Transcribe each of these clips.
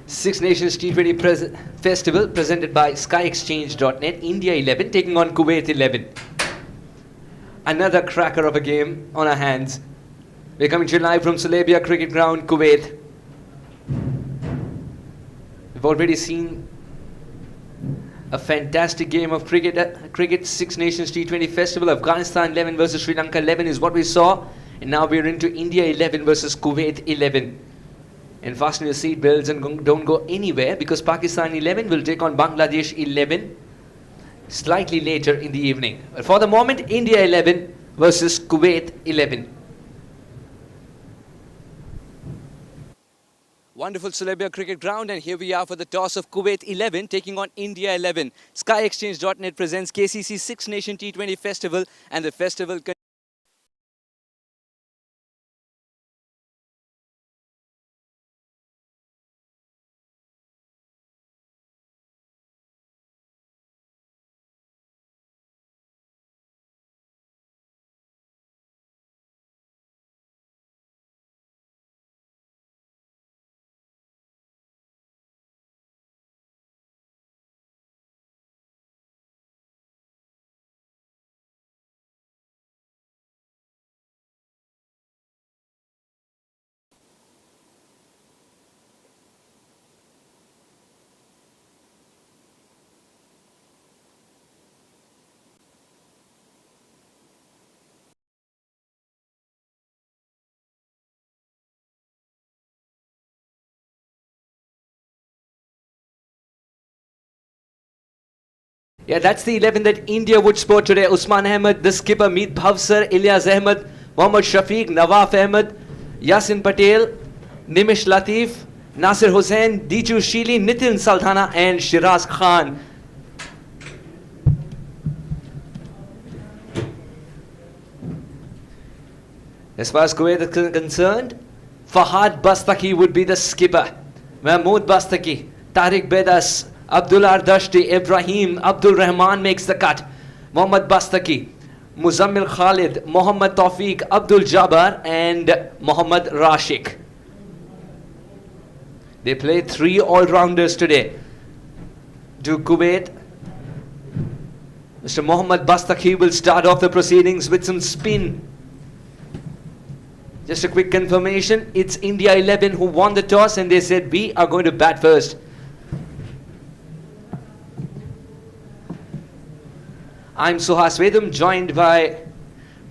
Six Nations T20 Festival presented by SkyExchange.net. India 11 taking on Kuwait 11. Another cracker of a game on our hands. We're coming to you live from Sulaibiya Cricket Ground, Kuwait. We've already seen a fantastic game of cricket. Six Nations T20 Festival. Afghanistan 11 versus Sri Lanka 11 is what we saw. And now we're into India 11 versus Kuwait 11. And fasten your seat belts and don't go anywhere, because Pakistan 11 will take on Bangladesh 11 slightly later in the evening. But for the moment, India 11 versus Kuwait 11. Wonderful Sulaibiya Cricket Ground, and here we are for the toss of Kuwait 11 taking on India 11. SkyExchange.net presents KCC Six Nation T20 Festival, and the festival Yeah, that's the 11 that India would sport today. Usman Ahmed, the skipper, Meet Bhavsar, Ilyas Ahmed, Mohammad Shafiq, Nawaf Ahmed, Yasin Patel, Nimish Latif, Nasir Hussain, Diju Shili, Nitin Saldana and Shiraz Khan. As far as Kuwait is concerned, Fahad Bastaki would be the skipper. Mahmoud Bastaki, Tariq Bedas, Abdullah Ardashti, Ibrahim, Abdul Rahman makes the cut. Mohammad Bastaki, Muzammil Khalid, Mohammad Tawfiq, Abdul Jabbar and Mohammed Rashid. They play three all-rounders today. Do Kuwait. Mr. Mohammad Bastaki will start off the proceedings with some spin. Just a quick confirmation, it's India 11 who won the toss and they said we are going to bat first. I'm Suhas Vedum, joined by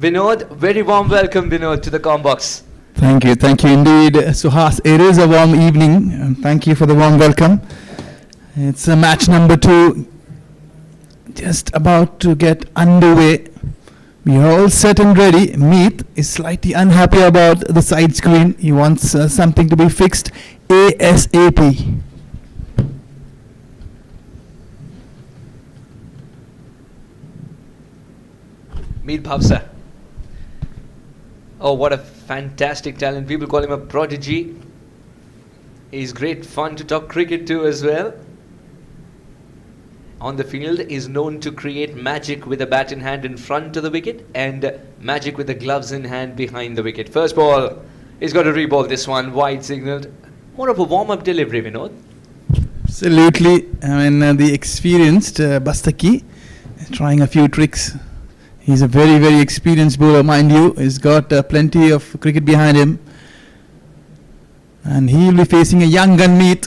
Vinod. Very warm welcome, Vinod, to the Combox. Thank you indeed, Suhas. It is a warm evening, and thank you for the warm welcome. It's match number 2, just about to get underway. We are all set and ready. Meet is slightly unhappy about the side screen. He wants something to be fixed ASAP. Meet Bhavsar. Oh, what a fantastic talent. People call him a prodigy. He's great fun to talk cricket to as well. On the field, is known to create magic with a bat in hand in front of the wicket and magic with the gloves in hand behind the wicket. First ball, he's got to reball this one, wide signalled. More of a warm-up delivery, Vinod. Absolutely. I mean, the experienced Bastaki trying a few tricks. He's a very, very experienced bowler, mind you. He's got plenty of cricket behind him. And he'll be facing a young gun Meet.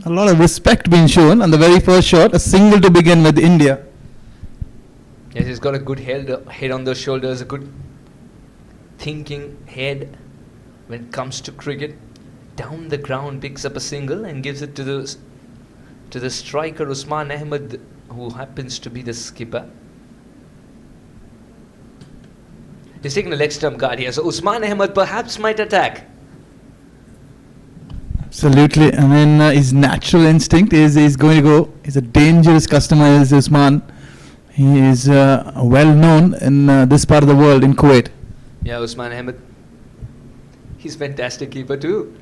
A lot of respect being shown on the very first shot. A single to begin with India. Yes, he's got a good head on those shoulders, a good thinking head when it comes to cricket. Down the ground, picks up a single and gives it to the striker Usman Ahmed, who happens to be the skipper. He's taking a leg stump guard here, so Usman Ahmed perhaps might attack. Absolutely. I mean, his natural instinct is he's going to go. He's a dangerous customer, is Usman. He is well known in this part of the world, in Kuwait. Yeah, Usman Ahmed. He's a fantastic keeper too.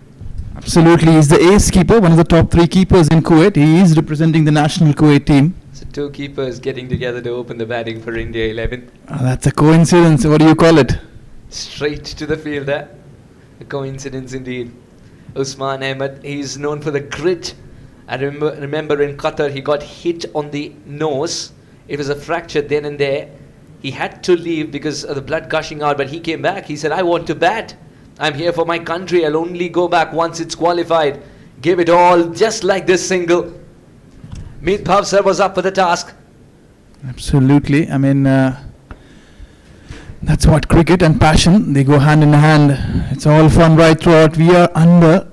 Absolutely. He's the ace keeper, one of the top 3 keepers in Kuwait. He is representing the national Kuwait team. So 2 keepers getting together to open the batting for India 11. That's a coincidence. What do you call it? Straight to the fielder. A coincidence indeed. Usman Ahmed. He's known for the grit. I remember in Qatar he got hit on the nose. It was a fracture then and there. He had to leave because of the blood gushing out, but he came back. He said, I want to bat. I'm here for my country. I'll only go back once it's qualified. Give it all, just like this single. Meet Bhavsar was up for the task. Absolutely. I mean, that's what cricket and passion, they go hand in hand. It's all fun right throughout. We are under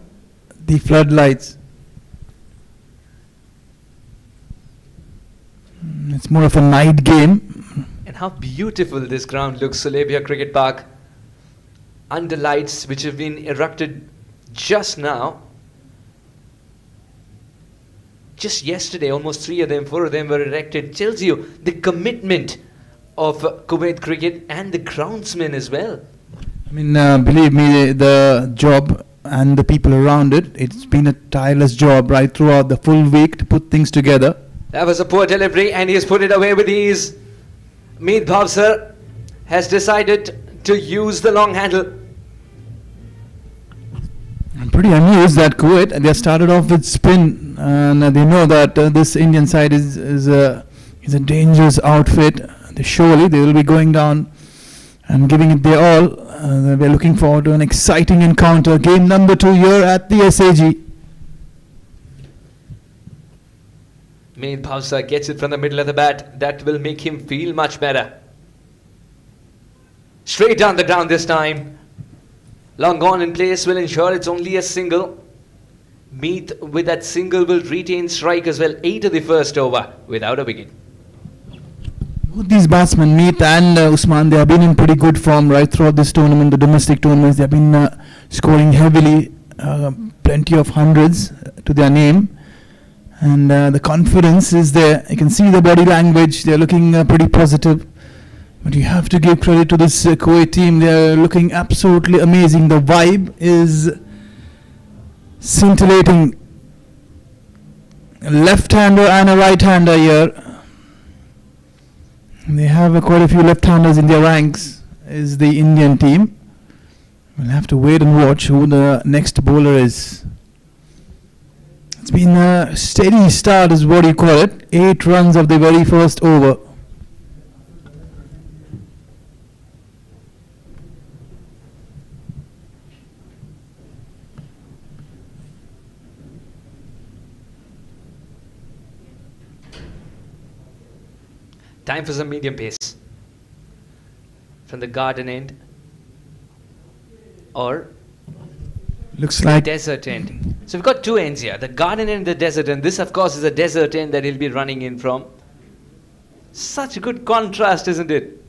the floodlights. It's more of a night game. And how beautiful this ground looks, Sulaibiya Cricket Park. Under lights which have been erected just now. Just yesterday, almost 3 of them, 4 of them were erected. Tells you the commitment of Kuwait cricket and the groundsmen as well. I mean, believe me, the job and the people around it, it's been a tireless job right throughout the full week to put things together. That was a poor delivery and he has put it away with ease. Meet Bhavsar has decided to use the long handle. I'm pretty amused that Kuwait, they started off with spin and they know that this Indian side is a dangerous outfit. Surely they will be going down and giving it their all. We're looking forward to an exciting encounter. Game number 2 here at the SAG. Meet Bhavsar gets it from the middle of the bat. That will make him feel much better. Straight down the ground this time. Long gone in place will ensure it's only a single. Meet with that single will retain strike as well. 8 of the first over without a wicket. Both these batsmen, Meet and Usman, they have been in pretty good form right throughout this tournament, the domestic tournaments. They have been scoring heavily, plenty of hundreds to their name. And the confidence is there. You can see the body language. They're looking pretty positive. But you have to give credit to this Kuwait team. They're looking absolutely amazing. The vibe is scintillating. A left-hander and a right-hander here. They have quite a few left-handers in their ranks, is the Indian team. We'll have to wait and watch who the next bowler is. It's been a steady start is what you call it. 8 runs of the very first over. Time for some medium pace. From the garden end. Or looks like desert end. So we've got 2 ends here. The garden end and the desert end. This of course is a desert end that he'll be running in from. Such a good contrast, isn't it?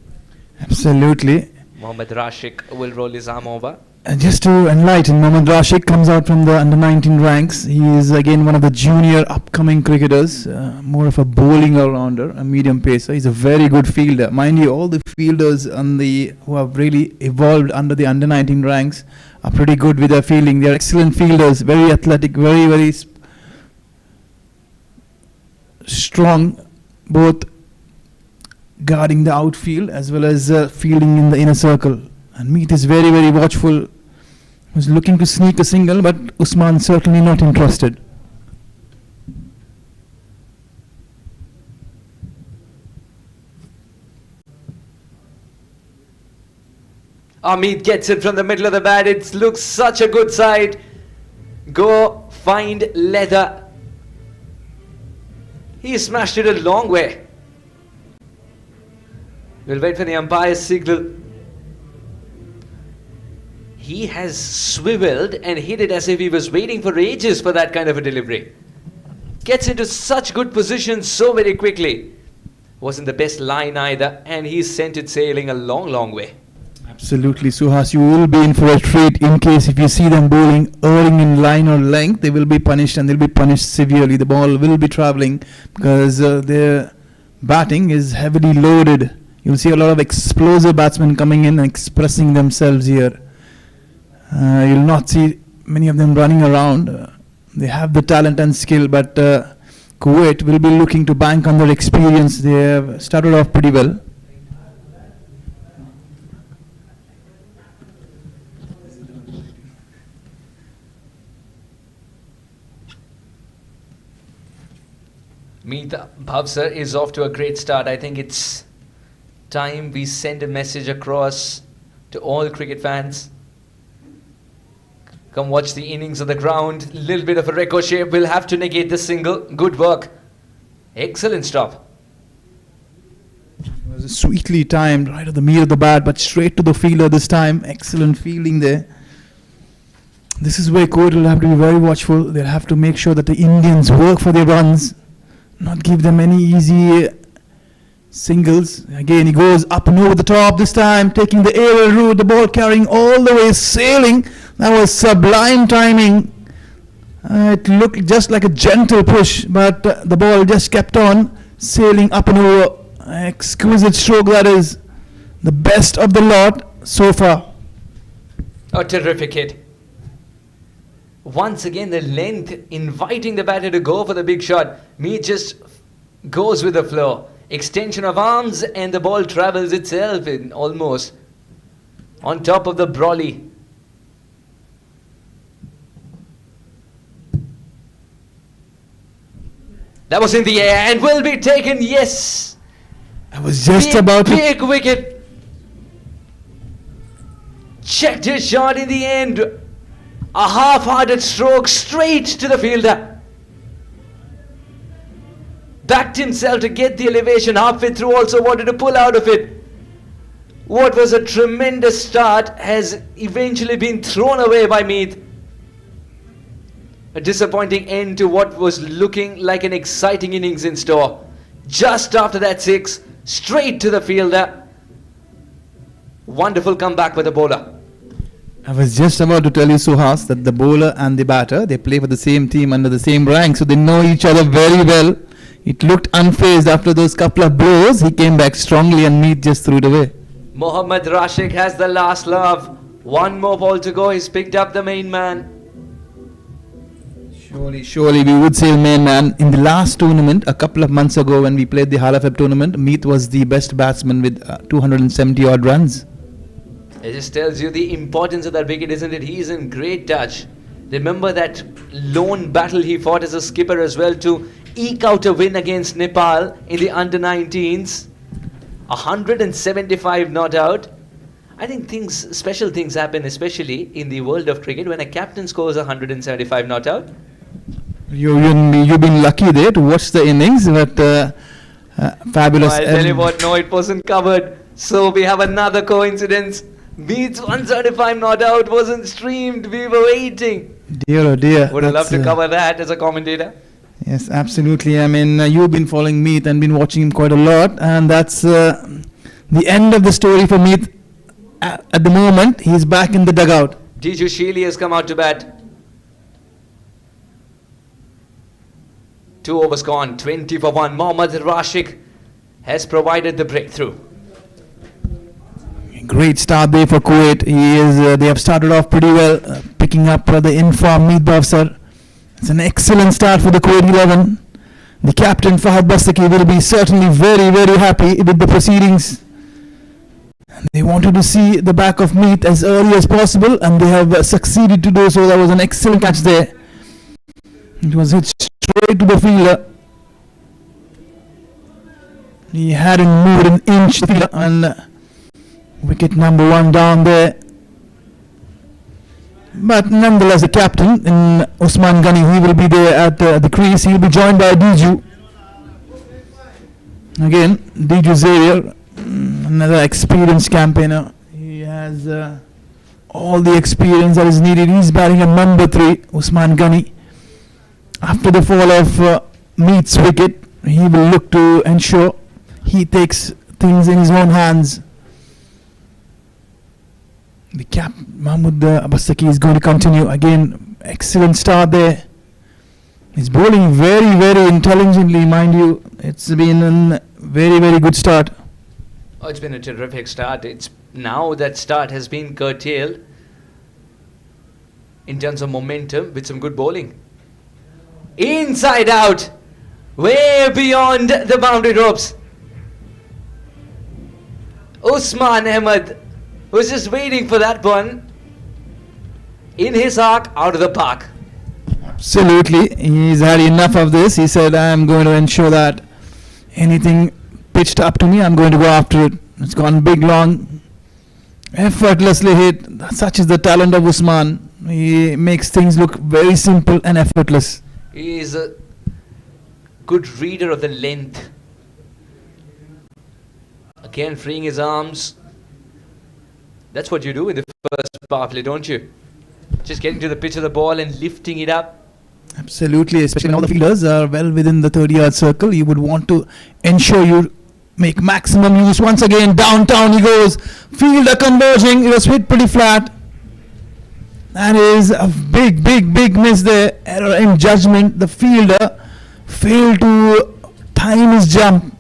Absolutely. Mohammed Rashid will roll his arm over. Just to enlighten, Mohammed Rashid comes out from the under-19 ranks. He is again one of the junior upcoming cricketers, more of a bowling all-rounder, a medium pacer. He's a very good fielder. Mind you, all the fielders who have really evolved under the under-19 ranks are pretty good with their fielding. They're excellent fielders, very athletic, very strong, both guarding the outfield as well as fielding in the inner circle. And Meet is very, very watchful. Was looking to sneak a single, but Usman certainly not interested. Meet gets it from the middle of the bat. It looks such a good side. Go find leather. He smashed it a long way. We'll wait for the umpire's signal. He has swiveled and hit it as if he was waiting for ages for that kind of a delivery. Gets into such good position so very quickly. Wasn't the best line either, and he sent it sailing a long, long way. Absolutely, Suhas. You will be in for a treat in case if you see them bowling erring in line or length, they will be punished and they'll be punished severely. The ball will be travelling because their batting is heavily loaded. You'll see a lot of explosive batsmen coming in and expressing themselves here. You'll not see many of them running around. They have the talent and skill, but Kuwait will be looking to bank on their experience. They have started off pretty well. Meet Bhavsar is off to a great start. I think it's time we send a message across to all cricket fans. Come watch the innings on the ground. Little bit of a ricochet. We'll have to negate the single. Good work. Excellent stop. It was sweetly timed, right at the meat of the bat, but straight to the fielder this time. Excellent fielding there. This is where Kuwait will have to be very watchful. They'll have to make sure that the Indians work for their runs, not give them any easy singles. Again, he goes up and over the top this time, taking the aerial route, the ball carrying all the way, sailing. That was sublime timing. It looked just like a gentle push, but the ball just kept on sailing up and over. Exquisite stroke, that is. The best of the lot so far. A terrific hit. Once again, the length inviting the batter to go for the big shot. Meet just goes with the flow. Extension of arms and the ball travels itself in almost on top of the brolly. That was in the air and will be taken. Yes. I was just about to... Big wicket. Checked his shot in the end. A half-hearted stroke straight to the fielder. Backed himself to get the elevation halfway through, also wanted to pull out of it. What was a tremendous start has eventually been thrown away by Meath. A disappointing end to what was looking like an exciting innings in store. Just after that six, straight to the fielder. Wonderful comeback with the bowler. I was just about to tell you, Suhas, that the bowler and the batter, they play for the same team under the same rank, so they know each other very well. It looked unfazed after those couple of blows. He came back strongly and Meath just threw it away. Mohammed Rashid has the last love. One more ball to go. He's picked up the main man. Surely we would say main man. In the last tournament, a couple of months ago when we played the Hala Feb tournament, Meath was the best batsman with 270 odd runs. It just tells you the importance of that wicket, isn't it? He's in great touch. Remember that lone battle he fought as a skipper as well to eke out a win against Nepal in the under-19s. 175 not out. I think special things happen, especially in the world of cricket, when a captain scores 175 not out. You've been lucky there to watch the innings, but fabulous. I'll tell you what, no, it wasn't covered. So we have another coincidence. Meath's 175 not out wasn't streamed. We were waiting. Dear oh dear. Would have loved to cover that as a commentator. Yes, absolutely. I mean, you've been following Meath and been watching him quite a lot, and that's the end of the story for Meath. At the moment, he's back in the dugout. Diju Sheely has come out to bat. 2 overs gone, 20 for 1. Mohammed Rashid has provided the breakthrough. Great start there for Kuwait. They have started off pretty well, picking up the informed Meath Bhavsar. It's an excellent start for the Kuwait 11. The captain Mohammad Bastaki will be certainly very, very happy with the proceedings. They wanted to see the back of Meath as early as possible, and they have succeeded to do so. That was an excellent catch there. It was hit straight to the fielder. He hadn't moved an inch, and wicket number 1 down there. But nonetheless, the captain, in Usman Ghani, he will be there at the crease. He will be joined by Diju. Again, Diju Xavier, another experienced campaigner. He has all the experience that is needed. He's batting at number 3, Usman Ghani. After the fall of Meath's wicket, he will look to ensure he takes things in his own hands. The cap, Mohammad Bastaki, is going to continue. Again, excellent start there. He's bowling very, very intelligently, mind you. It's been a very, very good start. Oh, it's been a terrific start. It's now that start has been curtailed in terms of momentum with some good bowling. Inside out, way beyond the boundary ropes. Usman Ahmed was just waiting for that one in his arc, out of the park. Absolutely. He's had enough of this. He said, I'm going to ensure that anything pitched up to me, I'm going to go after it. It's gone big, long, effortlessly hit. Such is the talent of Usman. He makes things look very simple and effortless. He is a good reader of the length. Again, freeing his arms. That's what you do in the first power play, don't you? Just getting to the pitch of the ball and lifting it up. Absolutely, especially when all the fielders are well within the 30-yard circle. You would want to ensure you make maximum use. Once again, downtown he goes. Fielder converging. It was hit pretty flat. That is a big, big, big miss there. Error in judgment. The fielder failed to time his jump.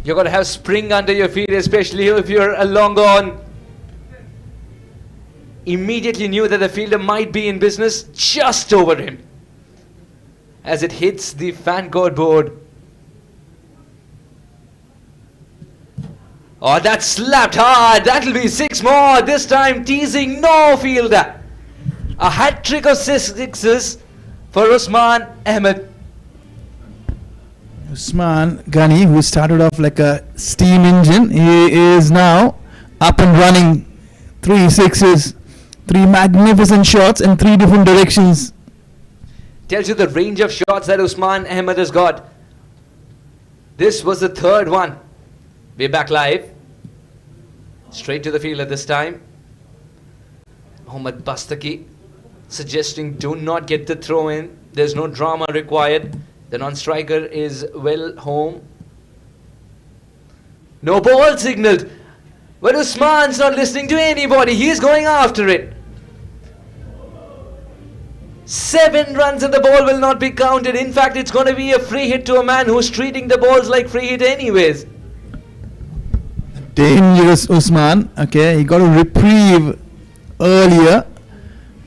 You've got to have spring under your feet, especially if you're a long on. Immediately knew that the fielder might be in business, just over him as it hits the fan court board. Oh, that slapped hard. That'll be 6 more. This time teasing no fielder. A hat trick of sixes for Usman Ahmed. Usman Ghani, who started off like a steam engine, he is now up and running. 3 sixes. 3 magnificent shots in 3 different directions. Tells you the range of shots that Usman Ahmed has got. This was the 3rd one. We're back live. Straight to the fielder this time. Mohammad Bastaki suggesting do not get the throw in. There's no drama required. The non-striker is well home. No ball signaled. But Usman's not listening to anybody. He's going after it. 7 runs and the ball will not be counted. In fact, it's going to be a free hit to a man who's treating the balls like free hit anyways. Dangerous Usman. Okay, he got a reprieve earlier,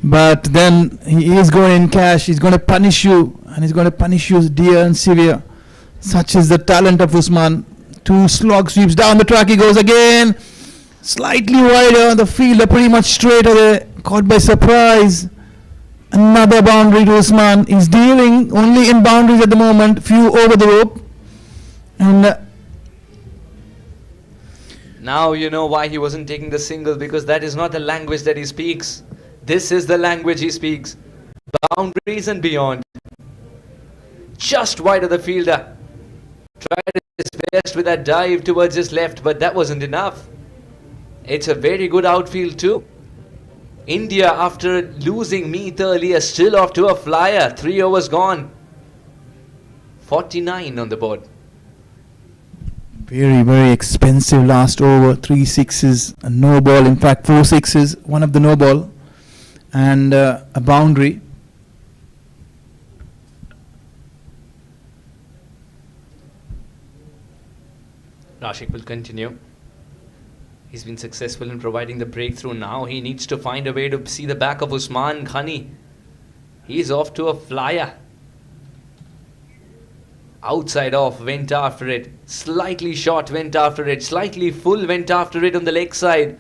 but then he is going in cash. He's going to punish you, and he's going to punish you dear and severe. Such is the talent of Usman. 2 slog sweeps down the track. He goes again. Slightly wider. The fielder pretty much straight away. Caught by surprise. Another boundary to Usman. He's dealing only in boundaries at the moment. Few over the rope. And now you know why he wasn't taking the single, because that is not the language that he speaks. This is the language he speaks. Boundaries and beyond. Just wide of the fielder. Tried his best with that dive towards his left, but that wasn't enough. It's a very good outfield too. India, after losing Meet earlier, still off to a flyer. 3 overs gone. 49 on the board. very, very expensive last over. 3 sixes, a no ball. In fact, 4 sixes, one of the no ball, and a boundary. Rashid will continue. He's been successful in providing the breakthrough. Now he needs to find a way to see the back of Usman Ghani. He's off to a flyer. Outside off, went after it. Slightly short, went after it. Slightly full, went after it on the leg side.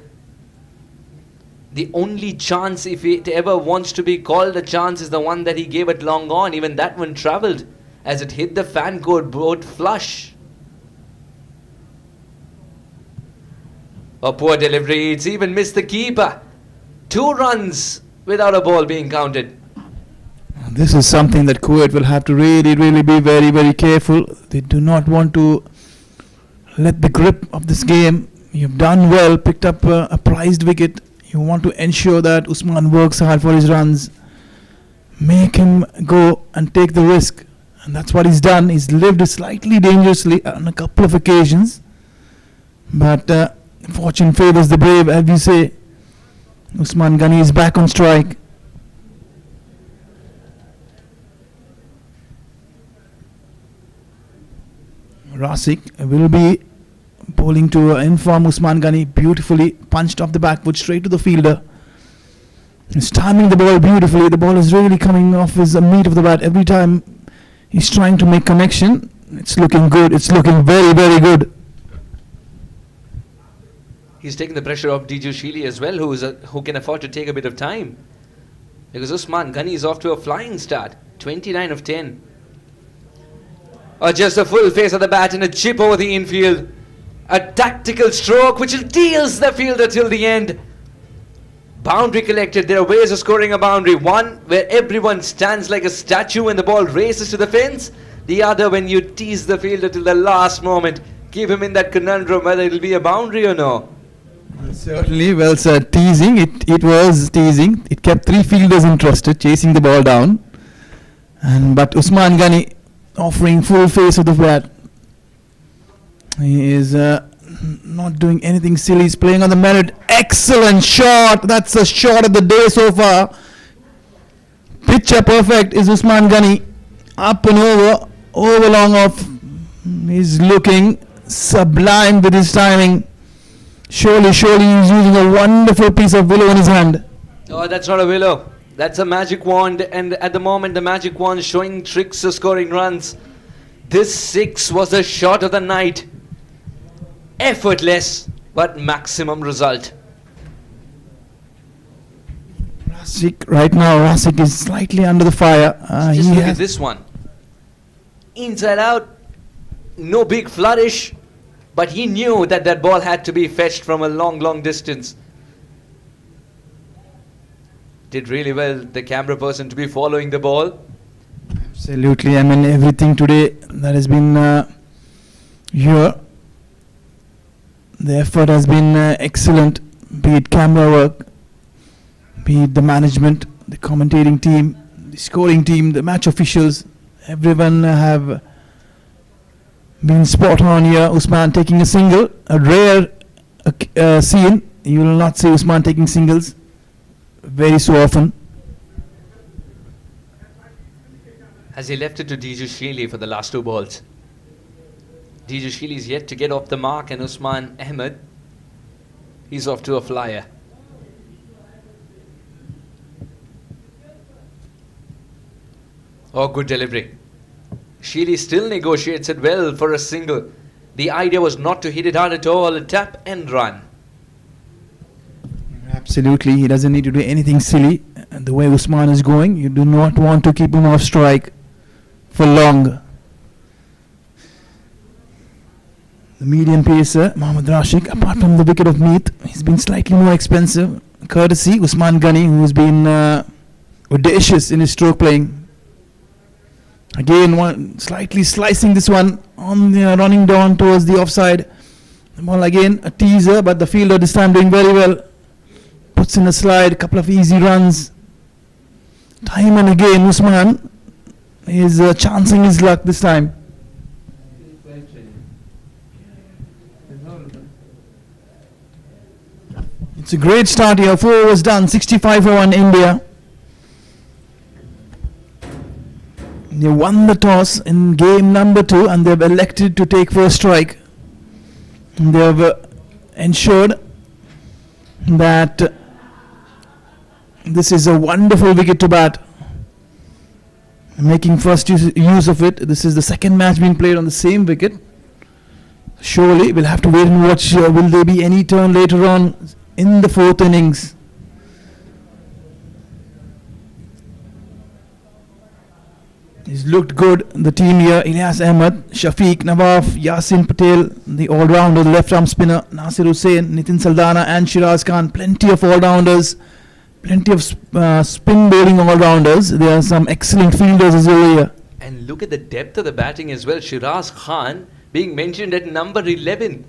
The only chance, if it ever wants to be called a chance, is the one that he gave at long on. Even that one travelled as it hit the fan court board flush. A poor delivery. It's even missed the keeper. 2 runs without a ball being counted. This is something that Kuwait will have to really, really be very, very careful. They do not want to let the grip of this game. You've done well, picked up a prized wicket. You want to ensure that Usman works hard for his runs. Make him go and take the risk. And that's what he's done. He's lived slightly dangerously on a couple of occasions. But fortune favors the brave, as you say. Usman Ghani is back on strike. Rasik will be bowling to inform Usman Ghani, beautifully punched off the back foot straight to the fielder. He's timing the ball beautifully. The ball is really coming off his meat of the bat every time he's trying to make connection. It's looking good. It's looking very, very good. He's taking the pressure off Diju Shili as well, who can afford to take a bit of time. because Usman Ghani is off to a flying start. 29 of 10. Or just a full face of the bat and a chip over the infield. A tactical stroke which deals the fielder till the end. Boundary collected. There are ways of scoring a boundary. One where everyone stands like a statue when the ball races to the fence. The other when you tease the fielder till the last moment. Keep him in that conundrum whether it will be a boundary or no. Certainly, well, sir, teasing. It was teasing. It kept three fielders interested, chasing the ball down. But Usman Ghani offering full face of the bat. He is not doing anything silly. He's playing on the merit. Excellent shot. That's a shot of the day so far. Picture perfect is Usman Ghani. Up and over long off. He's looking sublime with his timing. Surely he's using a wonderful piece of willow in his hand. Oh, that's not a willow. That's a magic wand, and at the moment the magic wand showing tricks of scoring runs. This 6 was the shot of the night. Effortless, but maximum result. Rasic is slightly under the fire. Just look at this one. Inside out, no big flourish, but he knew that ball had to be fetched from a long distance. Did really well, the camera person, to be following the ball. Absolutely. I mean, everything today that has been here, the effort has been excellent. Be it camera work, be it the management, the commentating team, the scoring team, the match officials, everyone have been spot on here. Usman taking a single, a rare scene. You will not see Usman taking singles very so often. Has he left it to Diju Sheely for the last 2 balls? Diju Sheely is yet to get off the mark, and Usman Ahmed, he's off to a flyer. Oh, good delivery. Sheely still negotiates it well for a single. The idea was not to hit it hard at all, a tap and run. Absolutely, he doesn't need to do anything silly. And the way Usman is going, you do not want to keep him off strike for long. The medium pacer, Mohammed Rashid, apart from the wicket of Meath, he's been slightly more expensive. Courtesy Usman Ghani, who's been audacious in his stroke playing. Again, slightly slicing this one on running down towards the offside. The ball again, a teaser, but the fielder this time doing very well. Puts in a slide, a couple of easy runs. Time and again, Usman is chancing his luck this time. It's a great start here. 4 overs done, 65 for 1 India. They won the toss in game number 2 and they've elected to take first strike. And they've ensured that this is a wonderful wicket to bat. Making first use of it. This is the second match being played on the same wicket. Surely we'll have to wait and watch. Will there be any turn later on in the 4th innings? He's looked good. The team here: Ilyas Ahmed, Shafiq, Nawaf, Yasin Patel, the all-rounder, the left-arm spinner, Nasir Hussain, Nitin Saldana and Shiraz Khan. Plenty of all-rounders, plenty of spin bowling all-rounders. There are some excellent fielders as well here. And look at the depth of the batting as well. Shiraz Khan being mentioned at number 11.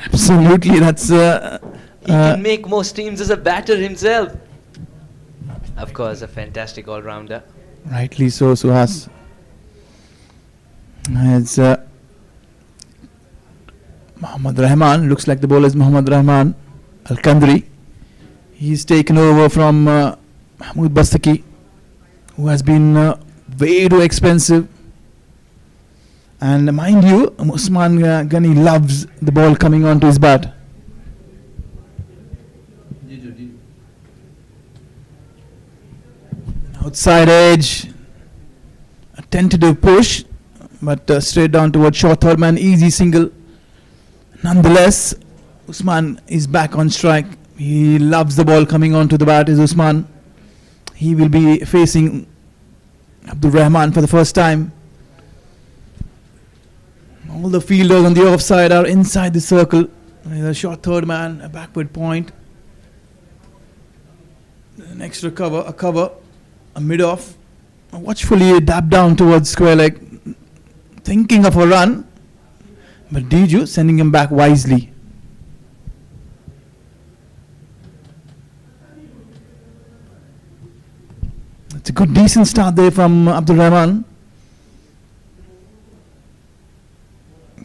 Absolutely, that's... he can make most teams as a batter himself. Of course, a fantastic all-rounder. Rightly so, Suhas. It's Mohammad Rahman. Looks like the bowler is Mohammad Rahman Al-Kandri. He's taken over from Mohammad Bastaki, who has been way too expensive. And mind you, Usman Ghani loves the ball coming onto his bat. Outside edge, a tentative push, but straight down towards short third man, easy single. Nonetheless, Usman is back on strike. He loves the ball coming onto the bat, is Usman. He will be facing Abdul Rahman for the first time. All the fielders on the offside are inside the circle. There's a short third man, a backward point. The next recover, a cover, a mid-off. Watchfully dab down towards square leg, thinking of a run, but Diju sending him back wisely. It's a good, decent start there from Abdul Rahman.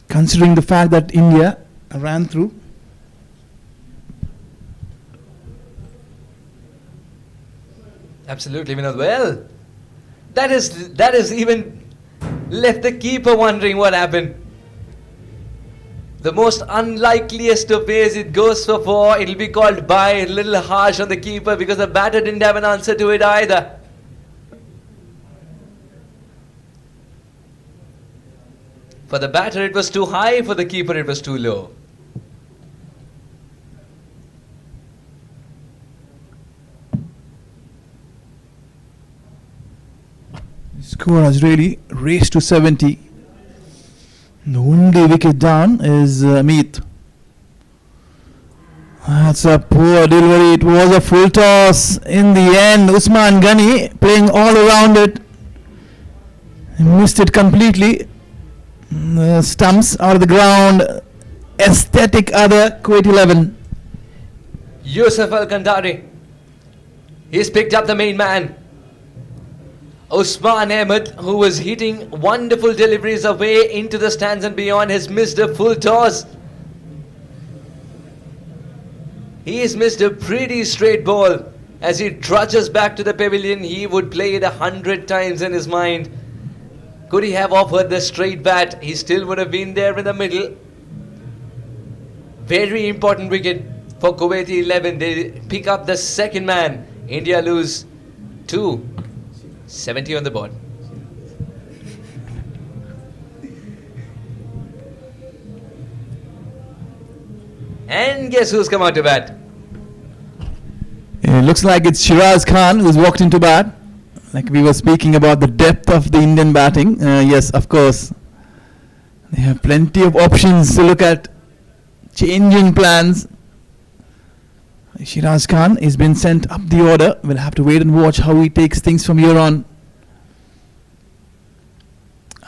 Considering the fact that India ran through. Absolutely, Vinod. Well, that is even left the keeper wondering what happened. The most unlikeliest of ways it goes for 4. It'll be called by, a little harsh on the keeper because the batter didn't have an answer to it either. For the batter it was too high, for the keeper it was too low. The score has really raced to 70. The only wicket down is Meet. That's a poor delivery. It was a full toss in the end. Usman Ghani playing all around it. He missed it completely. Stumps out of the ground. Aesthetic other, Kuwait 11. Yusuf Al-Kandari. He's picked up the main man. Usman Ahmed, who was hitting wonderful deliveries away into the stands and beyond, has missed a full toss. He has missed a pretty straight ball. As he trudges back to the pavilion, he would play it 100 times in his mind. Could he have offered the straight bat, he still would have been there in the middle. Very important wicket for Kuwait 11. They pick up the second man. India lose 2. 70 on the board. And guess who's come out to bat? It looks like it's Shiraz Khan who's walked into bat. Like we were speaking about the depth of the Indian batting. Yes, of course. They have plenty of options to look at. Changing plans. Shiraz Khan has been sent up the order. We'll have to wait and watch how he takes things from here on.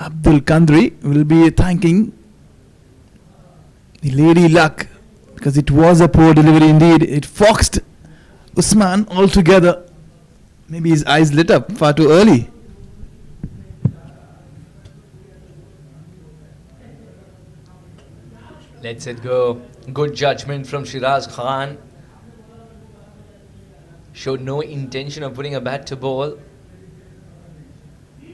Abdul Kandri will be thanking the Lady Luck because it was a poor delivery indeed. It foxed Usman altogether. Maybe his eyes lit up far too early. Let's it go. Good judgment from Shiraz Khan. Showed no intention of putting a bat to ball.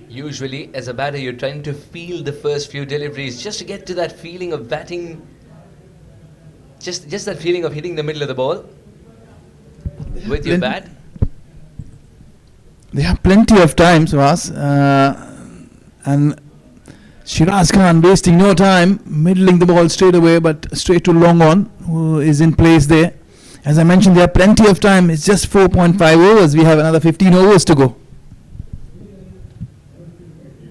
Usually, as a batter, you're trying to feel the first few deliveries just to get to that feeling of batting. Just that feeling of hitting the middle of the ball with your bat. They have plenty of time, Suhas. And Shiraz Khan wasting no time, middling the ball straight away, but straight to long on, who is in place there. As I mentioned, there are plenty of time. It's just 4.5 overs. We have another 15 overs to go.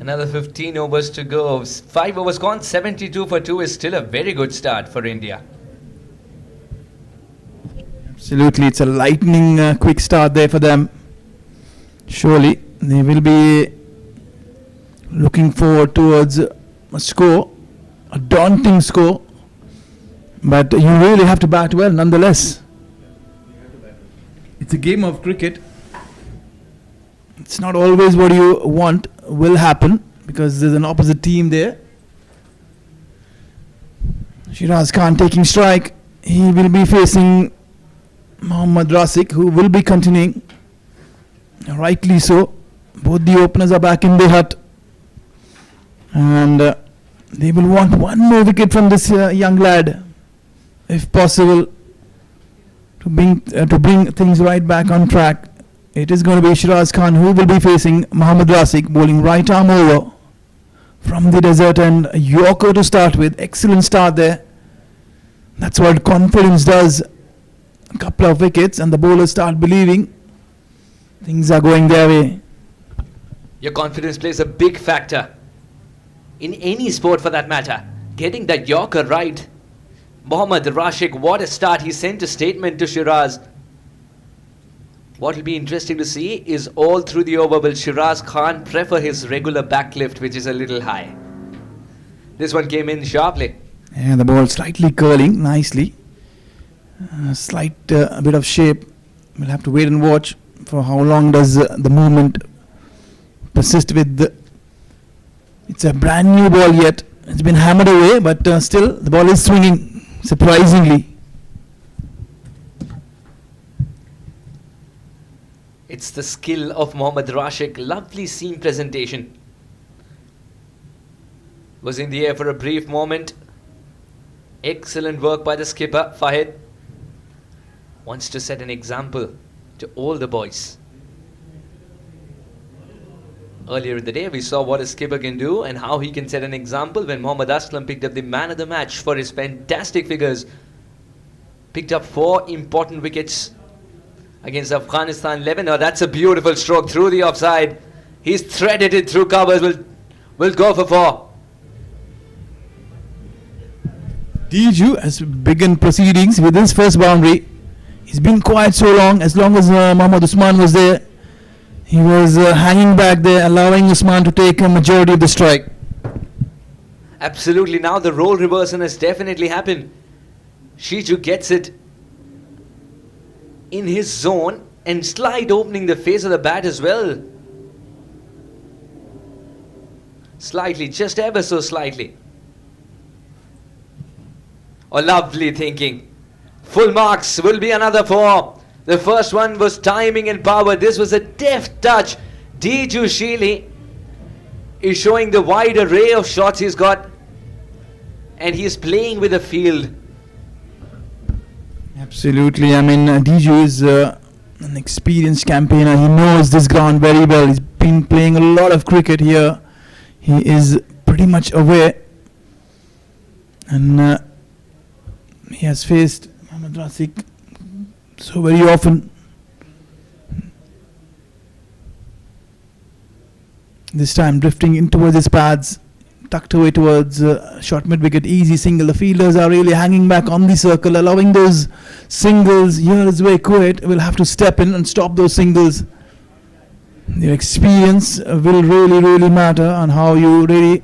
Another 15 overs to go. 5 overs gone. 72 for 2 is still a very good start for India. Absolutely. It's a lightning quick start there for them. Surely they will be looking forward towards a score, a daunting score. But you really have to bat well nonetheless. It's a game of cricket. It's not always what you want will happen because there's an opposite team there. Shiraz Khan taking strike. He will be facing Mohammed Rashid, who will be continuing. Rightly so. Both the openers are back in the hut. And they will want one more wicket from this young lad, if possible, to bring things right back on track. It is going to be Shiraz Khan who will be facing Mohammed Rashid, bowling right arm over from the desert, and a Yorker to start with. Excellent start there. That's what confidence does. A couple of wickets and the bowlers start believing. Things are going their way. Your confidence plays a big factor in any sport for that matter. Getting that Yorker right. Mohammed Rashid, what a start. He sent a statement to Shiraz. What will be interesting to see is all through the over will Shiraz Khan prefer his regular backlift, which is a little high. This one came in sharply. And the ball slightly curling nicely. Slight a bit of shape. We'll have to wait and watch for how long does the movement persist with the... It's a brand new ball yet. It's been hammered away, but still the ball is swinging, surprisingly. It's the skill of Mohammed Rashid. Lovely seam presentation. Was in the air for a brief moment. Excellent work by the skipper, Fahid. Wants to set an example to all the boys. Earlier in the day, we saw what a skipper can do and how he can set an example when Mohammad Aslam picked up the man of the match for his fantastic figures. Picked up 4 important wickets against Afghanistan 11. Oh, that's a beautiful stroke through the offside. He's threaded it through covers. Will go for 4. Diju has begun proceedings with his first boundary. He's been quiet so long. As long as Mohammad Usman was there, he was hanging back there, allowing Usman to take a majority of the strike. Absolutely. Now the role reversal has definitely happened. Shiju gets it in his zone and slide opening the face of the bat as well. Slightly, just ever so slightly. Oh, lovely thinking. Full marks will be another 4. The first one was timing and power. This was a deft touch. Diju Sheely is showing the wide array of shots he's got. And he's playing with the field. Absolutely. I mean, Diju is an experienced campaigner. He knows this ground very well. He's been playing a lot of cricket here. He is pretty much aware. And he has faced Mohammad Rashid so very often. This time drifting in towards his pads, tucked away towards short mid wicket, easy single. The fielders are really hanging back on the circle, allowing those singles. Here is where Kuwait will have to step in and stop those singles. Your experience will really matter on how you really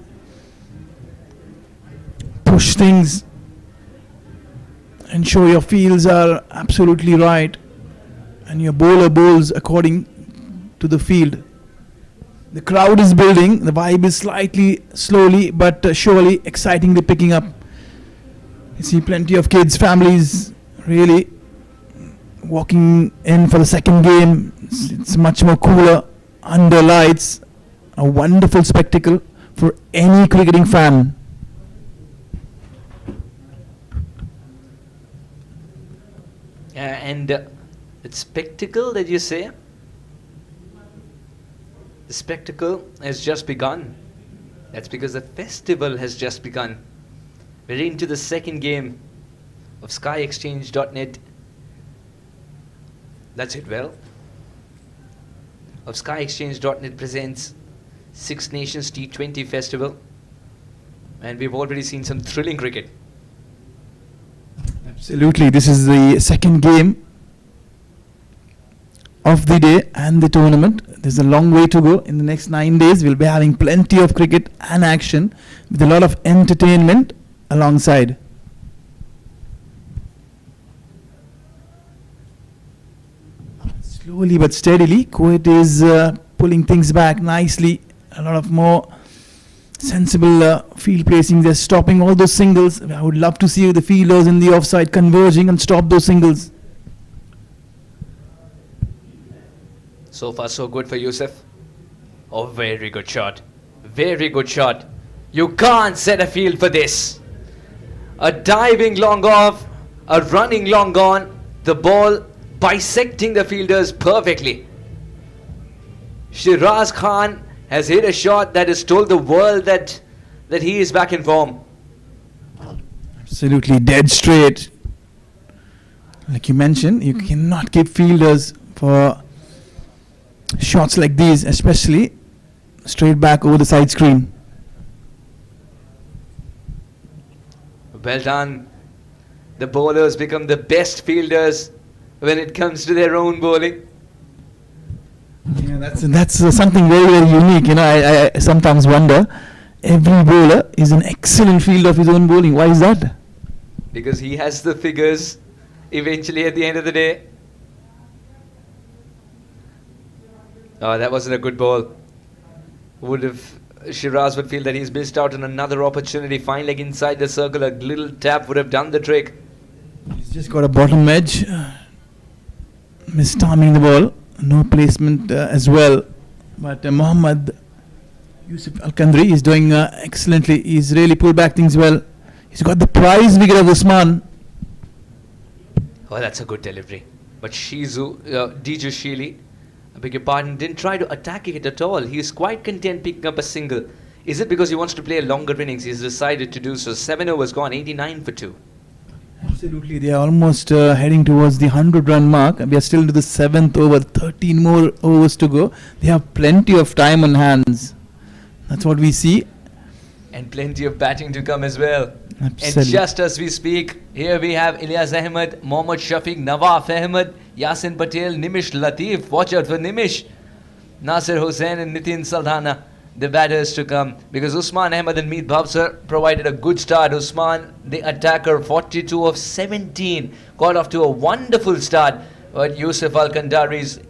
push things. Ensure your fields are absolutely right and your bowler bowls according to the field. The crowd is building. The vibe is slightly slowly but surely excitingly picking up. You see plenty of kids, families really walking in for the second game. It's much more cooler under lights. A wonderful spectacle for any cricketing fan. And it's spectacle that you say? The spectacle has just begun. That's because the festival has just begun. We're into the second game of SkyExchange.net. That's it, well. Of SkyExchange.net presents Six Nations T20 Festival. And we've already seen some thrilling cricket. Absolutely. This is the second game of the day and the tournament. There's a long way to go. In the next 9 days, we'll be having plenty of cricket and action with a lot of entertainment alongside. Slowly but steadily, Kuwait is pulling things back nicely. A lot of more sensible field placing. They're stopping all those singles. I would love to see the fielders in the offside converging and stop those singles. So far so good for Yusuf. Oh, very good shot. Very good shot. You can't set a field for this. A diving long off, a running long on, the ball bisecting the fielders perfectly. Shiraz Khan has hit a shot that has told the world that he is back in form. Absolutely dead straight. Like you mentioned, you cannot keep fielders for shots like these, especially straight back over the side screen. Well done. The bowlers become the best fielders when it comes to their own bowling. Yeah, that's something very, very unique. You know, I sometimes wonder, every bowler is an excellent fielder of his own bowling. Why is that? Because he has the figures eventually at the end of the day. Oh, that wasn't a good ball. Shiraz would feel that he's missed out on another opportunity. Fine leg inside the circle. A little tap would have done the trick. He's just got a bottom edge. Mistiming the ball. No placement as well. But Mohammad Yusuf Al-Kandri is doing excellently. He's really pulled back things well. He's got the prize wicket of Usman. Oh, that's a good delivery. But Diju Shili, I beg your pardon, didn't try to attack it at all. He's quite content picking up a single. Is it because he wants to play a longer innings? He's decided to do so. 7 overs gone, 89 for 2. Absolutely, they are almost heading towards the 100-run mark. We are still into the 7th over, 13 more overs to go. They have plenty of time on hands. That's what we see. And plenty of batting to come as well. Absolutely. And just as we speak, here we have Ilyas Ahmed, Mohammad Shafiq, Nawaf Ahmed, Yasin Patel, Nimish Latif. Watch out for Nimish. Nasir Hussain and Nitin Saldana, the batters to come. Because Usman Ahmed and Meet Bhavsar provided a good start. Usman, the attacker, 42 of 17. Got off to a wonderful start. But Yusuf Al-Kandari's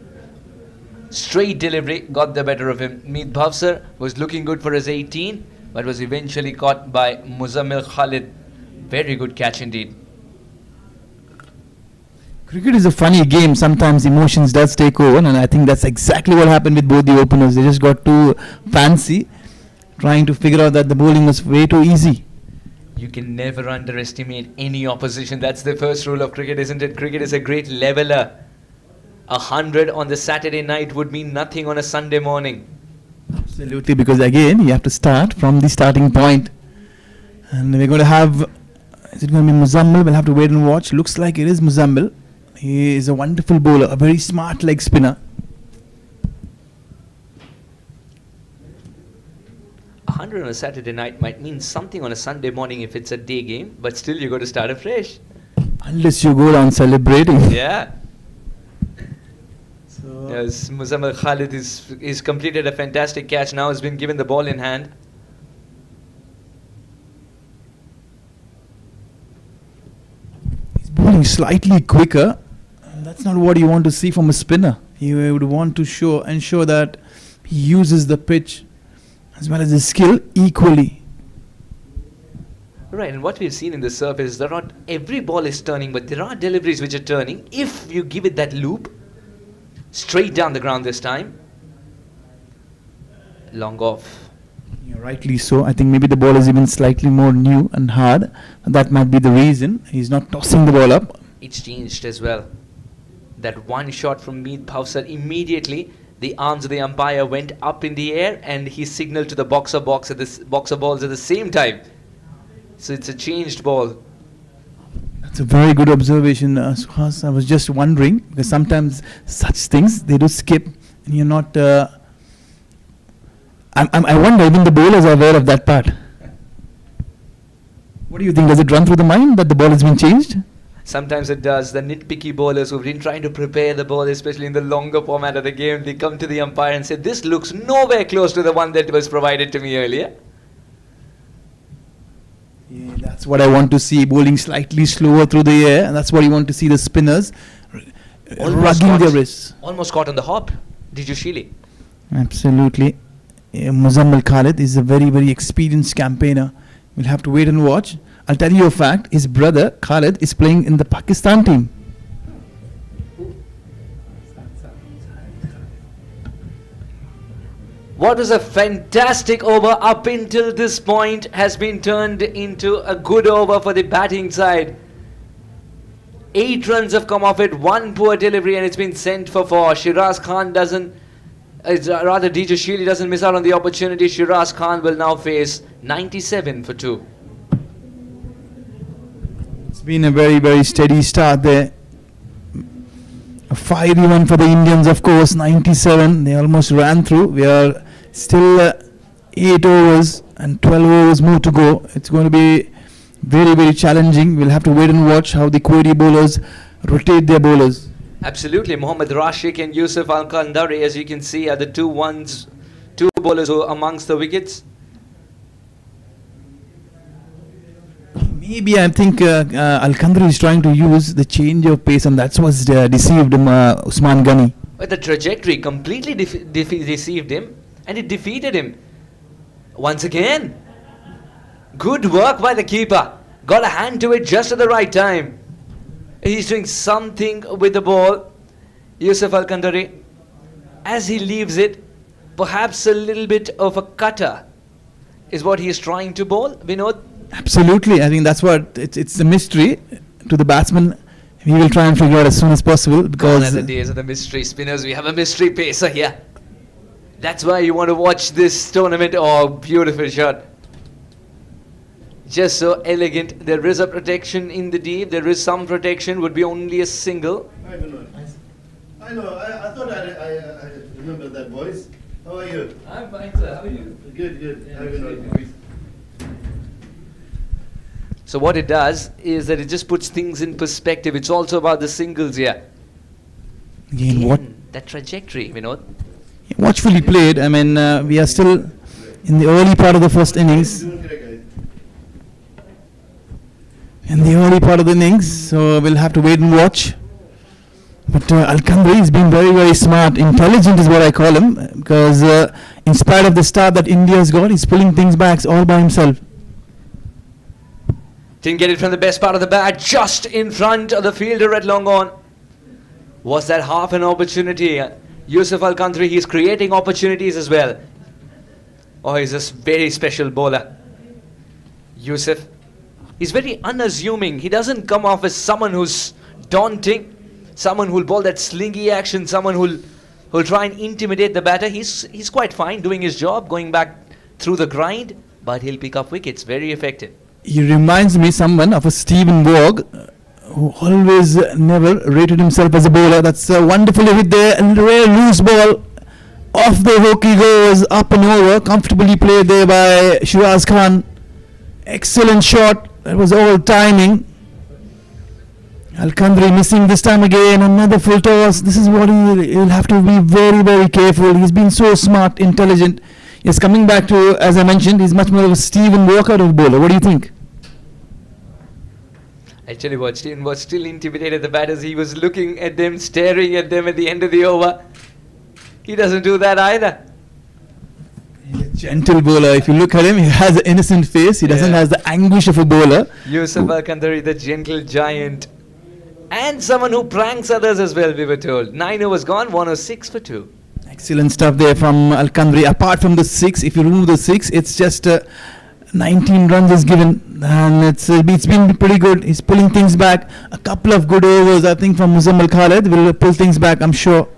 straight delivery got the better of him. Meet Bhavsar was looking good for his 18. But was eventually caught by Muzammil Khalid. Very good catch indeed. Cricket is a funny game. Sometimes emotions does take over, and I think that's exactly what happened with both the openers. They just got too fancy, trying to figure out that the bowling was way too easy. You can never underestimate any opposition. That's the first rule of cricket, isn't it? Cricket is a great leveler. 100 on the Saturday night would mean nothing on a Sunday morning. Absolutely, because again, you have to start from the starting point. And we're going to have, is it going to be Muzammil? We'll have to wait and watch. Looks like it is Muzammil. He is a wonderful bowler, a very smart leg spinner. 100 on a Saturday night might mean something on a Sunday morning if it's a day game, but still you got to start afresh. Unless you go down celebrating. Yeah. Yes, Muzammil Khalid is completed a fantastic catch. Now has been given the ball in hand. He's bowling slightly quicker. And that's not what you want to see from a spinner. You would want to ensure that he uses the pitch as well as his skill equally. Right, and what we've seen in the surface is that not every ball is turning, but there are deliveries which are turning. If you give it that loop, straight down the ground this time. Long off. Yeah, rightly so. I think maybe the ball is even slightly more new and hard. That might be the reason. He's not tossing the ball up. It's changed as well. That one shot from Meet Bhavsar, immediately the arms of the umpire went up in the air and he signaled to the boxer balls at the same time. So it's a changed ball. That's a very good observation, Suhas. I was just wondering, because sometimes such things, they do skip, and you're not... I wonder, even the bowlers are aware of that part. What do you think? Does it run through the mind that the ball has been changed? Sometimes it does. The nitpicky bowlers who've been trying to prepare the ball, especially in the longer format of the game, they come to the umpire and say, this looks nowhere close to the one that was provided to me earlier. Yeah, that's what I want to see, bowling slightly slower through the air, and that's what you want to see the spinners rugging their wrists. Almost caught on the hop. Diju Shili. Absolutely. Muzammil Khalid is a very, very experienced campaigner. We'll have to wait and watch. I'll tell you a fact, his brother Khalid is playing in the Pakistan team. What was a fantastic over up until this point has been turned into a good over for the batting side. 8 runs have come off it, 1 poor delivery, and it's been sent for 4. Shiraz Khan Diju Shili doesn't miss out on the opportunity. Shiraz Khan will now face 97 for 2. It's been a very, very steady start there. A fiery one for the Indians, of course. 97. They almost ran through. We are still 8 overs and 12 overs more to go. It's going to be very, very challenging. We'll have to wait and watch how the Kuwaiti bowlers rotate their bowlers. Absolutely. Mohammed Rashid and Yusuf Al-Kandari, as you can see, are the two bowlers who are amongst the wickets. Maybe I think Al-Kandari is trying to use the change of pace, and that's what's deceived him, Usman Ghani. But the trajectory completely deceived him, and it defeated him. Once again, good work by the keeper. Got a hand to it just at the right time. He's doing something with the ball, Yusuf Al-Kandari. As he leaves it, perhaps a little bit of a cutter is what he's trying to bowl, Vinod. Absolutely. I think that's what it's a mystery to the batsman. We will try and figure out as soon as possible, because gone are the days of the mystery spinners. We have a mystery pacer here. That's why you want to watch this tournament. Oh, beautiful shot. Just so elegant. There is a protection in the deep. There is some protection. Would be only a single. I don't know. I know. I thought I remember that voice. How are you? I'm fine, sir. How are you? Good. Yeah, I don't know. good. So what it does is that it just puts things in perspective. It's also about the singles here. again, what that trajectory, Vinod. watchfully played. I mean, we are still in the early part of the first innings. So we'll have to wait and watch. But Al-Kandari has been very, very smart. Intelligent is what I call him, because in spite of the start that India has got, he's pulling things back all by himself. Didn't get it from the best part of the bat, just in front of the fielder at long on. Was that half an opportunity? Yusuf Al-Kandari, he's creating opportunities as well. Oh, he's a very special bowler. Yusuf, he's very unassuming. He doesn't come off as someone who's daunting, someone who'll bowl that slingy action, someone who'll try and intimidate the batter. He's quite fine doing his job, going back through the grind, but he'll pick up wickets, very effective. He reminds me someone of a Stephen Waugh, who always never rated himself as a bowler. That's wonderfully hit there, and rare loose ball off the hook. He goes up and over, comfortably played there by Shiraz Khan. Excellent shot. That was all timing. Al-Kandari missing this time again. Another full toss. This is what he'll have to be very, very careful. He's been so smart, intelligent. Yes, coming back to, as I mentioned, he's much more of a Stephen Waugh kind of bowler. What do you think? I tell you what, Stephen was still intimidated the batters. He was looking at them, staring at them at the end of the over. He doesn't do that either. He's a gentle bowler. If you look at him, he has an innocent face. He doesn't have the anguish of a bowler. Yusuf Al-Kandari, the gentle giant. And someone who pranks others as well, we were told. 9 overs gone, 106 for 2. Excellent stuff there from Al-Kandari. Apart from the 6, if you remove the 6, it's just 19 runs is given, and it's been pretty good. He's pulling things back. A couple of good overs, I think, from Muzammil Khalid will pull things back, I'm sure.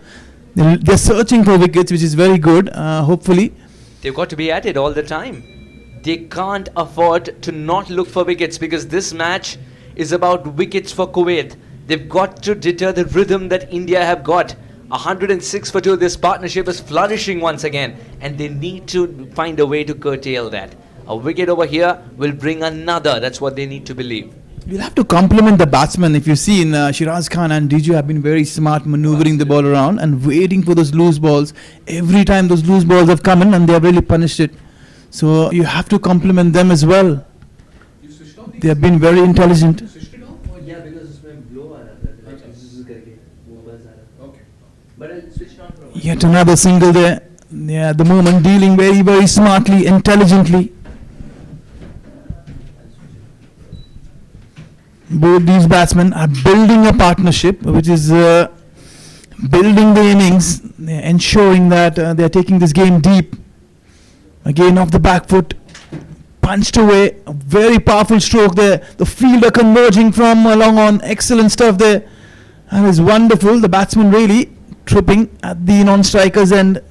They're searching for wickets, which is very good, hopefully. They've got to be at it all the time. They can't afford to not look for wickets, because this match is about wickets for Kuwait. They've got to deter the rhythm that India have got. 106 for 2. This partnership is flourishing once again, and they need to find a way to curtail that. A wicket over here will bring another. That's what they need to believe. We'll have to compliment the batsmen. If you've seen, Shiraz Khan and Diju have been very smart maneuvering the ball around and waiting for those loose balls. Every time those loose balls have come in, and they have really punished it. So you have to compliment them as well. They have been very intelligent. Yet another single there. Yeah, at the moment dealing very, very smartly, intelligently. Both these batsmen are building a partnership, which is building the innings, ensuring that they are taking this game deep. Again off the back foot, punched away, a very powerful stroke there. The fielder converging from along on, excellent stuff there. That is wonderful. The batsman really tripping at the non-striker's end.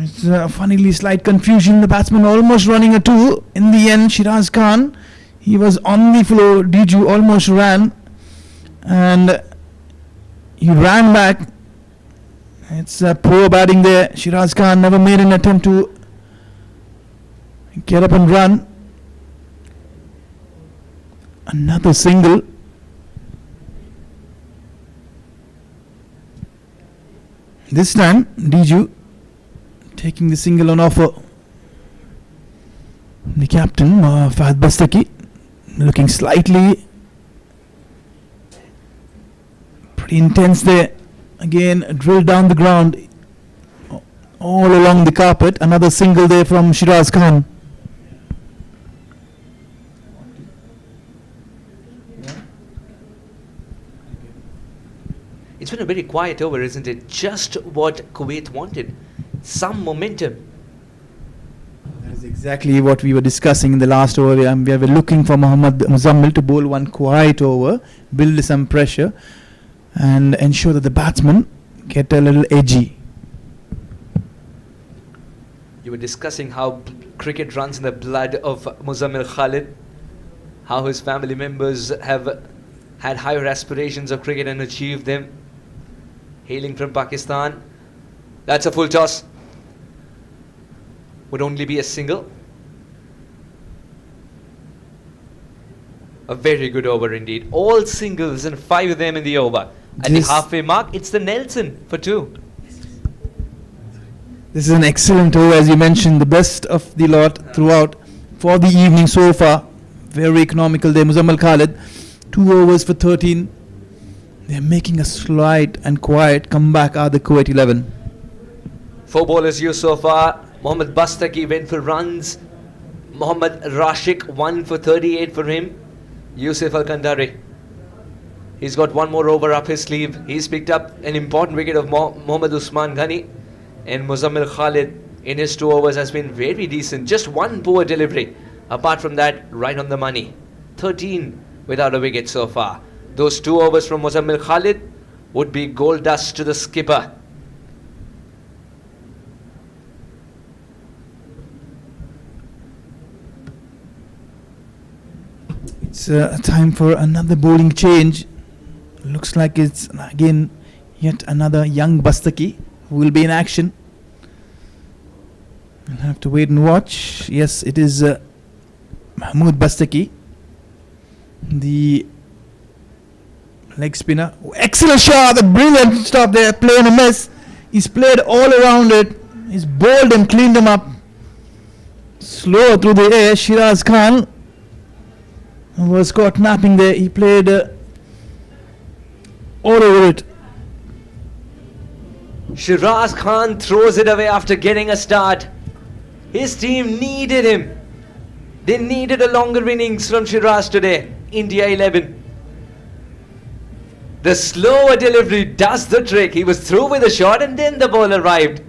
It's funnily slight confusion. The batsman almost running a two. In the end, Shiraz Khan, he was on the floor. Diju almost ran, and he ran back. It's poor batting there. Shiraz Khan never made an attempt to get up and run. Another single. This time, Diju taking the single on offer. The captain, Mohammad Bastaki, looking slightly pretty intense there. Again, drilled down the ground all along the carpet. Another single there from Shiraz Khan. It's been a very quiet over, isn't it? Just what Kuwait wanted. Some momentum. That is exactly what we were discussing in the last over. We were looking for Mohammad Muzammil to bowl one quiet over, build some pressure, and ensure that the batsmen get a little edgy. You were discussing how cricket runs in the blood of Muzammil Khalid, how his family members have had higher aspirations of cricket and achieved them. Hailing from Pakistan. That's a full toss. Would only be a single. A very good over indeed. All singles and 5 of them in the over. At the halfway mark, it's the Nelson for 2. This is an excellent over, as you mentioned, the best of the lot throughout for the evening so far. Very economical there. Muzammil Khalid, 2 overs for 13. They're making a slight and quiet comeback are the Kuwait 11. 4 bowlers used so far. Mohammad Bastaki went for runs. Mohammed Rashid 1 for 38 for him. Yusuf Al-Kandari. He's got 1 more over up his sleeve. He's picked up an important wicket of Mohammad Usman Ghani. And Muzammil Khalid in his 2 overs has been very decent. Just 1 poor delivery. Apart from that, right on the money. 13 without a wicket so far. Those 2 overs from Muzammil Khalid would be gold dust to the skipper. It's time for another bowling change. Looks like it's again yet another young Bastaki who will be in action. We'll have to wait and watch. Yes, it is Mohammad Bastaki, the leg spinner. Excellent shot, a brilliant stop there, play on a miss. He's played all around it. He's bowled and cleaned him up. Slow through the air. Shiraz Khan was caught napping there. He played all over it. Shiraz Khan throws it away after getting a start. His team needed him. They needed a longer innings from Shiraz today. India 11. The slower delivery does the trick. He was through with a shot and then the ball arrived.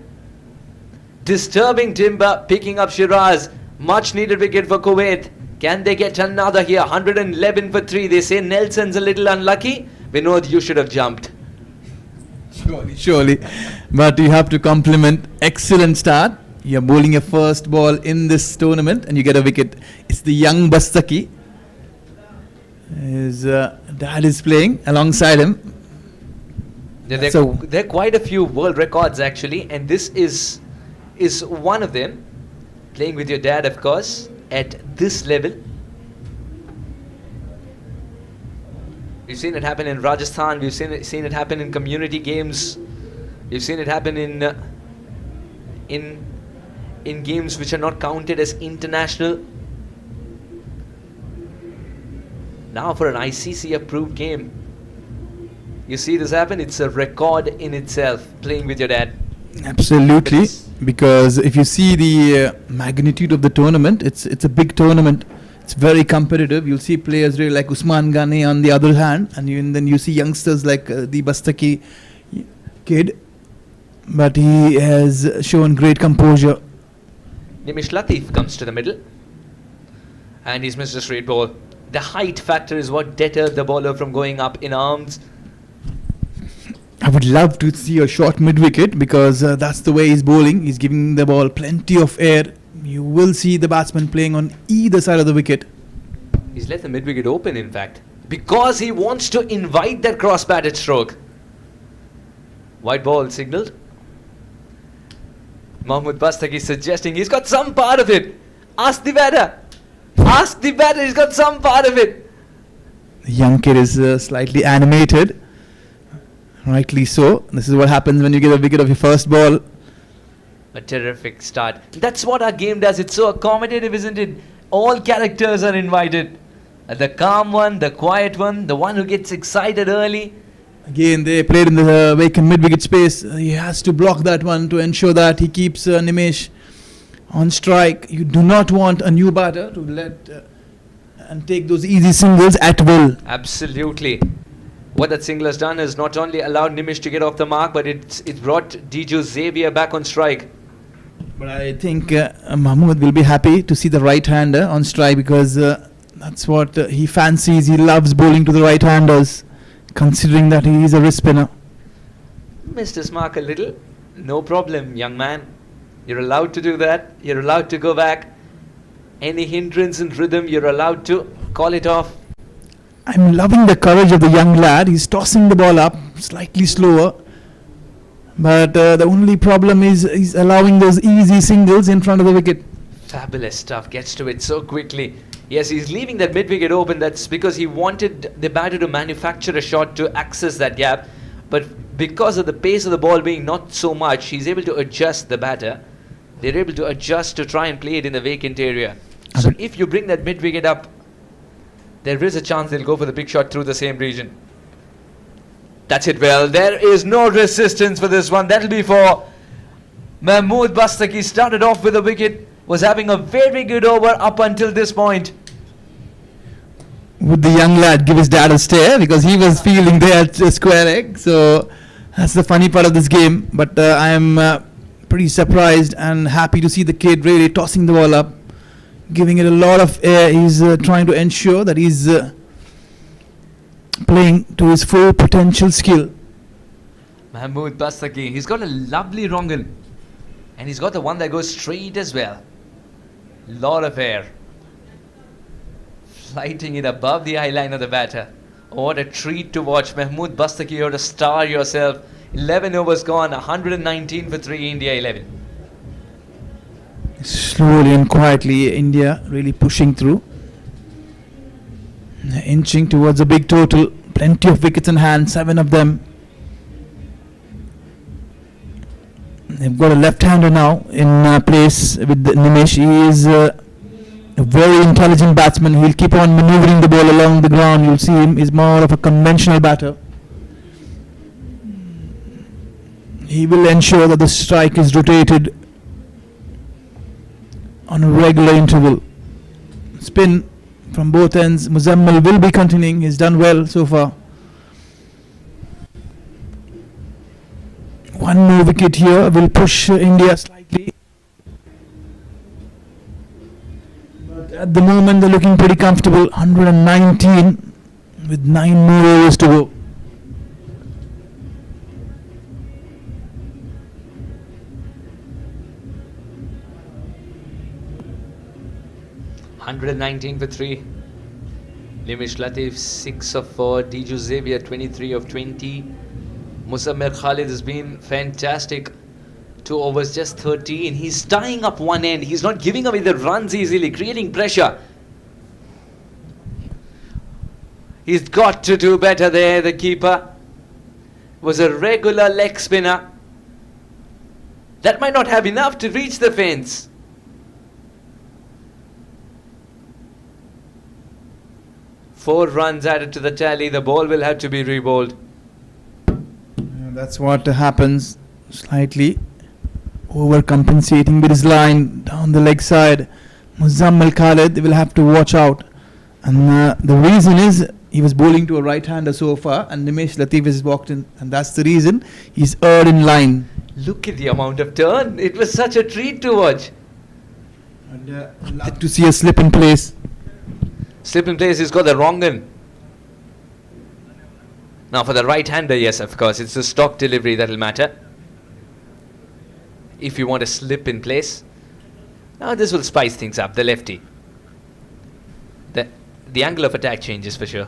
Disturbing timber, picking up Shiraz. Much needed wicket for Kuwait. Can they get another here? 111 for 3. They say Nelson's a little unlucky. Vinod, you should have jumped. Surely. But you have to compliment. Excellent start. You're bowling your first ball in this tournament and you get a wicket. It's the young Bastaki. His dad is playing alongside him. There are quite a few world records actually, and this is one of them. Playing with your dad, of course, at this level. We've seen it happen in Rajasthan. We've seen it happen in community games. We've seen it happen in games which are not counted as international. Now for an ICC approved game. You see this happen? It's a record in itself, playing with your dad. Absolutely, because if you see the magnitude of the tournament, it's a big tournament. It's very competitive. You'll see players really like Usman Ghani on the other hand, and then you see youngsters like the Bastaki kid, but he has shown great composure. Nimish Latif comes to the middle, and he's missed a straight ball. The height factor is what deterred the bowler from going up in arms. I would love to see a short mid-wicket because that's the way he's bowling. He's giving the ball plenty of air. You will see the batsman playing on either side of the wicket. He's left the mid-wicket open, in fact, because he wants to invite that cross-batted stroke. White ball signalled. Mohammad Bastaki suggesting he's got some part of it. Ask the batter. Ask the batter, he's got some part of it. The young kid is slightly animated. Rightly so. This is what happens when you get a wicket of your first ball. A terrific start. That's what our game does. It's so accommodative, isn't it? All characters are invited. The calm one, the quiet one, the one who gets excited early. Again, they played in the vacant mid-wicket space. He has to block that one to ensure that he keeps Nimesh on strike. You do not want a new batter to let and take those easy singles at will. Absolutely. What that single has done is not only allowed Nimish to get off the mark, but it's brought Sulaibiya back on strike. But I think Mahmood will be happy to see the right-hander on strike because that's what he fancies. He loves bowling to the right-handers, considering that he is a wrist spinner. Missed his mark a little. No problem, young man. You're allowed to do that. You're allowed to go back. Any hindrance in rhythm, you're allowed to call it off. I'm loving the courage of the young lad. He's tossing the ball up slightly slower. But the only problem is he's allowing those easy singles in front of the wicket. Fabulous stuff. Gets to it so quickly. Yes, he's leaving that mid-wicket open. That's because he wanted the batter to manufacture a shot to access that gap. But because of the pace of the ball being not so much, he's able to adjust the batter. They're able to adjust to try and play it in the vacant area. So if you bring that mid-wicket up, there is a chance they'll go for the big shot through the same region. That's it well. There is no resistance for this one. That'll be for Mohammad Bastaki. Started off with a wicket. Was having a very good over up until this point. Would the young lad give his dad a stare? Because he was feeling there at square leg. So that's the funny part of this game. But I am pretty surprised and happy to see the kid really tossing the ball up, giving it a lot of air. He's trying to ensure that he's playing to his full potential skill. Mohammad Bastaki, he's got a lovely wrongan. And he's got the one that goes straight as well. Lot of air. Flighting it above the eye line of the batter. Oh, what a treat to watch. Mohammad Bastaki, you're a star yourself. 11 overs gone, 119 for 3, India 11. Slowly and quietly, India really pushing through. Inching towards a big total. Plenty of wickets in hand, 7 of them. They've got a left-hander now in place with Nimesh. He is a very intelligent batsman. He'll keep on maneuvering the ball along the ground. You'll see him is more of a conventional batter. He will ensure that the strike is rotated on a regular interval. Spin from both ends. Muzammil will be continuing. He's done well so far. One more wicket here will push India slightly. But at the moment they're looking pretty comfortable. 119 with 9 more overs to go. $119 for 3. Nimish Latif 6 of 4. Sulaibiya 23 of 20. Muzammil Khalid has been fantastic. 2 overs, just 13. He's tying up one end. He's not giving away the runs easily, creating pressure. He's got to do better there, the keeper. Was a regular leg spinner. That might not have enough to reach the fence. Four runs added to the tally. The ball will have to be rebowled. That's what happens. Slightly overcompensating with his line down the leg side. Muzammil Khalid will have to watch out. And the reason is he was bowling to a right-hander so far and Nimesh Latif has walked in. And that's the reason he's erred in line. Look at the amount of turn. It was such a treat to watch. And love to see a slip in place. Slip in place, he's got the wrong one. Now for the right-hander, yes, of course, it's the stock delivery that will matter. If you want to slip in place. Now this will spice things up, the lefty. The angle of attack changes for sure.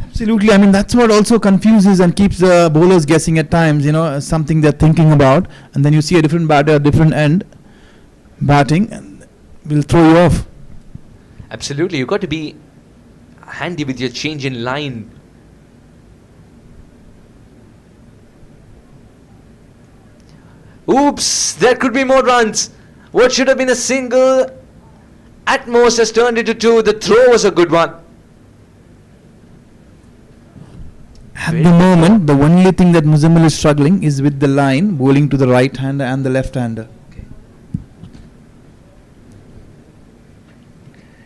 Absolutely. I mean, that's what also confuses and keeps the bowlers guessing at times, something they're thinking about. And then you see a different batter, a different end batting, and will throw you off. Absolutely. You've got to be handy with your change in line. Oops, there could be more runs. What should have been a single at most has turned into two. The throw was a good one. At the moment, the only thing that Muzammil is struggling is with the line, bowling to the right-hander and the left-hander.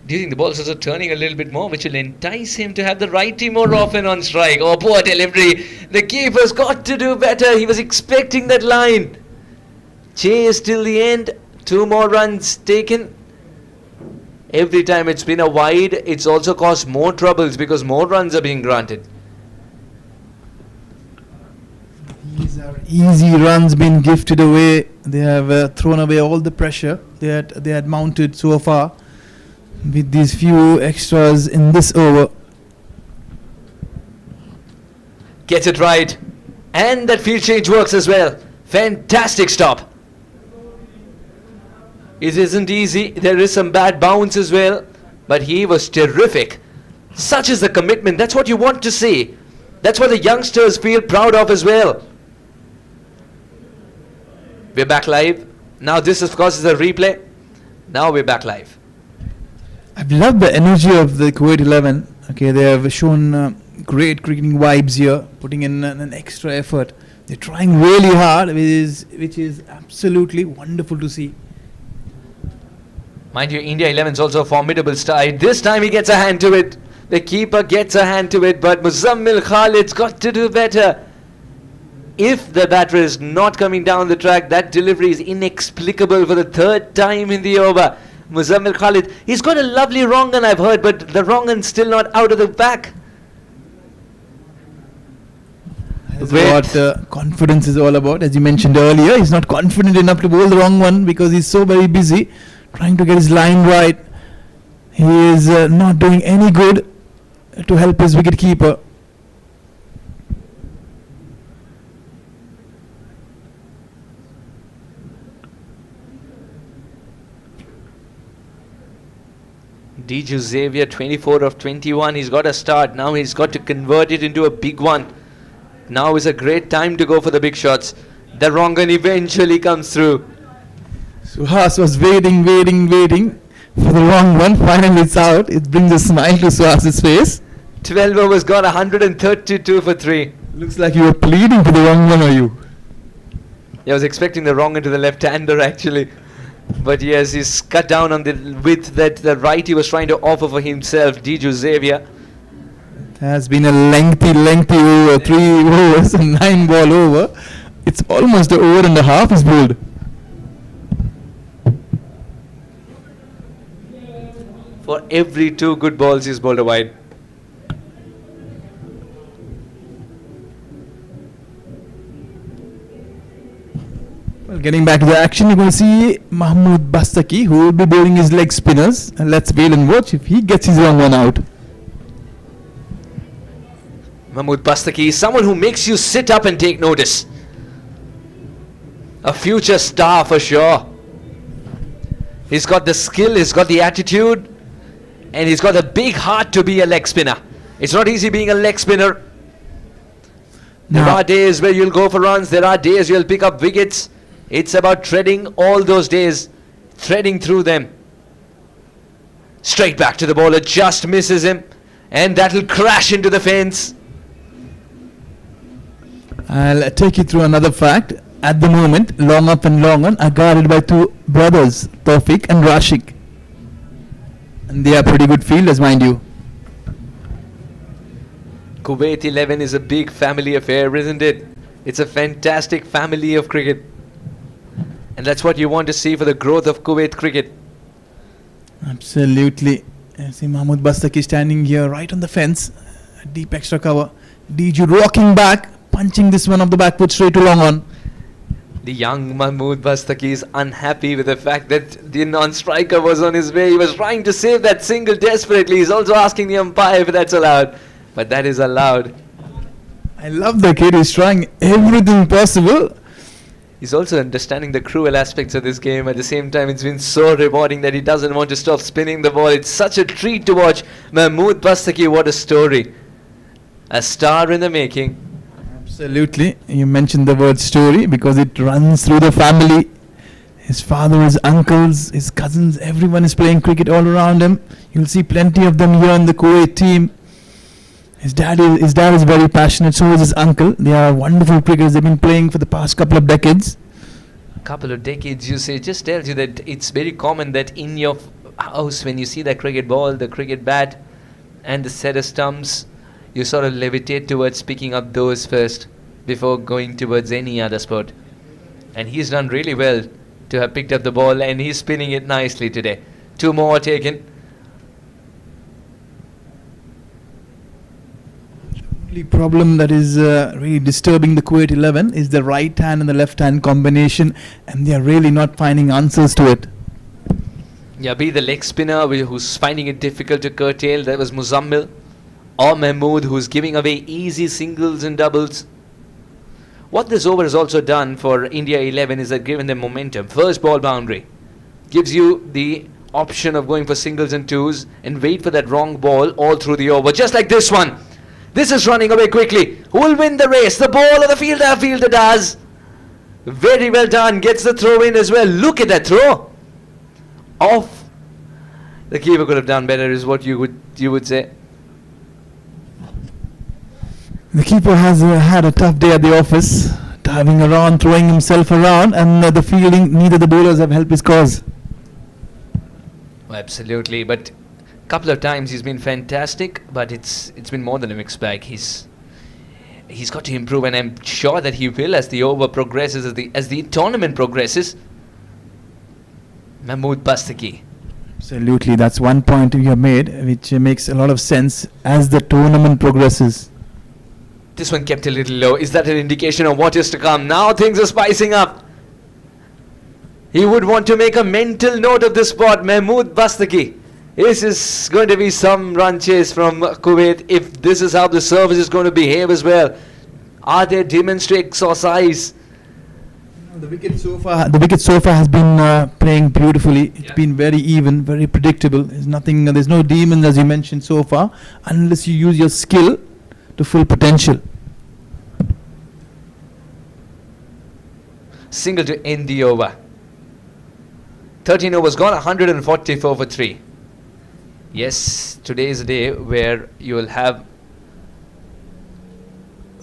Do you think the ball's also turning a little bit more, which will entice him to have the righty more often on strike? Oh, poor delivery. The keeper's got to do better. He was expecting that line. Chase till the end. 2 more runs taken. Every time it's been a wide, it's also caused more troubles because more runs are being granted. These are easy runs being gifted away. They have thrown away all the pressure they had mounted so far with these few extras in this over. Gets it right. And that field change works as well. Fantastic stop. It isn't easy. There is some bad bounce as well. But he was terrific. Such is the commitment. That's what you want to see. That's what the youngsters feel proud of as well. We're back live. Now this, of course, is a replay. Now we're back live. I've loved the energy of the Kuwait 11. Okay, they have shown great cricketing vibes here, putting in an extra effort. They're trying really hard, which is absolutely wonderful to see. Mind you, India 11 is also a formidable side. This time he gets a hand to it. The keeper gets a hand to it, but Muzammil Khalid's got to do better. If the batter is not coming down the track, that delivery is inexplicable for the 3rd time in the over. Muzammil Khalid, he's got a lovely wrong un, I've heard, but the wrong un's still not out of the back. That's what confidence is all about. As you mentioned earlier, he's not confident enough to bowl the wrong one because he's so very busy trying to get his line right. He is not doing any good to help his wicket keeper. Diju Xavier, 24 of 21. He's got a start. Now he's got to convert it into a big one. Now is a great time to go for the big shots. The wrong one eventually comes through. Suhas was waiting for the wrong one. Finally it's out. It brings a smile to Suhas's face. 12 overs got 132 for 3. Looks like you were pleading for the wrong one, are you? Yeah, I was expecting the wrong one to the left-hander actually. But yes, he's cut down on the width that the righty was trying to offer for himself, Diju Xavier. It has been a lengthy over, 3 overs and 9 ball over. It's almost an over and a half is bowled. For every 2 good balls, he's bowled a wide. Well, getting back to the action, you're going to see Mohammad Bastaki, who will be bowling his leg spinners. And let's wait and watch if he gets his wrong one out. Mohammad Bastaki is someone who makes you sit up and take notice. A future star for sure. He's got the skill, he's got the attitude, and he's got a big heart to be a leg spinner. It's not easy being a leg spinner. There are days where you'll go for runs, there are days you'll pick up wickets. It's about treading all those days, threading through them. Straight back to the bowler, just misses him, and that'll crash into the fence. I'll take you through another fact. At the moment, long up and long on are guarded by 2 brothers, Tawfiq and Rashik. And they are pretty good fielders, mind you. Kuwait 11 is a big family affair, isn't it? It's a fantastic family of cricket. And that's what you want to see for the growth of Kuwait cricket. Absolutely. I see Mohammad Bastaki standing here right on the fence, Deep extra cover. Diju rocking back, punching this one off the back foot straight to long on. The young Mohammad Bastaki is unhappy with the fact that the non-striker was on his way. He was trying to save that single desperately. He's also asking the umpire if that's allowed. But that is allowed. I love the kid. He's trying everything possible. He's also understanding the cruel aspects of this game. At the same time, it's been so rewarding that he doesn't want to stop spinning the ball. It's such a treat to watch. Mohammad Bastaki, what a story. A star in the making. Absolutely. You mentioned the word story because it runs through the family. His father, his uncles, his cousins, everyone is playing cricket all around him. You'll see plenty of them here in the Kuwait team. His dad is very passionate, so is his uncle. They are wonderful cricketers. They've been playing for the past couple of decades. Couple of decades, you say, just tells you that it's very common that in your house, when you see that cricket ball, the cricket bat, and the set of stumps, you sort of levitate towards picking up those first before going towards any other sport. And he's done really well to have picked up the ball, and he's spinning it nicely today. 2 more taken. The problem that is really disturbing the Kuwait 11 is the right hand and the left hand combination, and they are really not finding answers to it. Yeah, be the leg spinner who's finding it difficult to curtail. That was Muzammil. Or Mahmood, who's giving away easy singles and doubles. What this over has also done for India 11 is that given them momentum. First ball boundary gives you the option of going for singles and twos and wait for that wrong ball all through the over. Just like this one. This is running away quickly. Who will win the race? The ball or the fielder? Fielder does. Very well done. Gets the throw in as well. Look at that throw. Off. The keeper could have done better is what you would say. The keeper has had a tough day at the office, diving around, throwing himself around, and the fielding, neither the bowlers have helped his cause. Absolutely, but a couple of times he's been fantastic, but it's been more than a mixed bag. He's got to improve, and I'm sure that he will as the over progresses, as the tournament progresses. Mohammad Bastaki. Absolutely, that's one point you have made, which makes a lot of sense as the tournament progresses. This one kept a little low. Is that an indication of what is to come? Now things are spicing up. He would want to make a mental note of this spot. Mohammad Bastaki. This is going to be some run chase from Kuwait if this is how the service is going to behave as well. Are there demonstrates or size? The wicket so far has been playing beautifully. It's been very even, very predictable. There's no demons as you mentioned so far, unless you use your skill to full potential. Single to end the over. 13 overs gone, 144 for 3. Yes, today is a day where you will have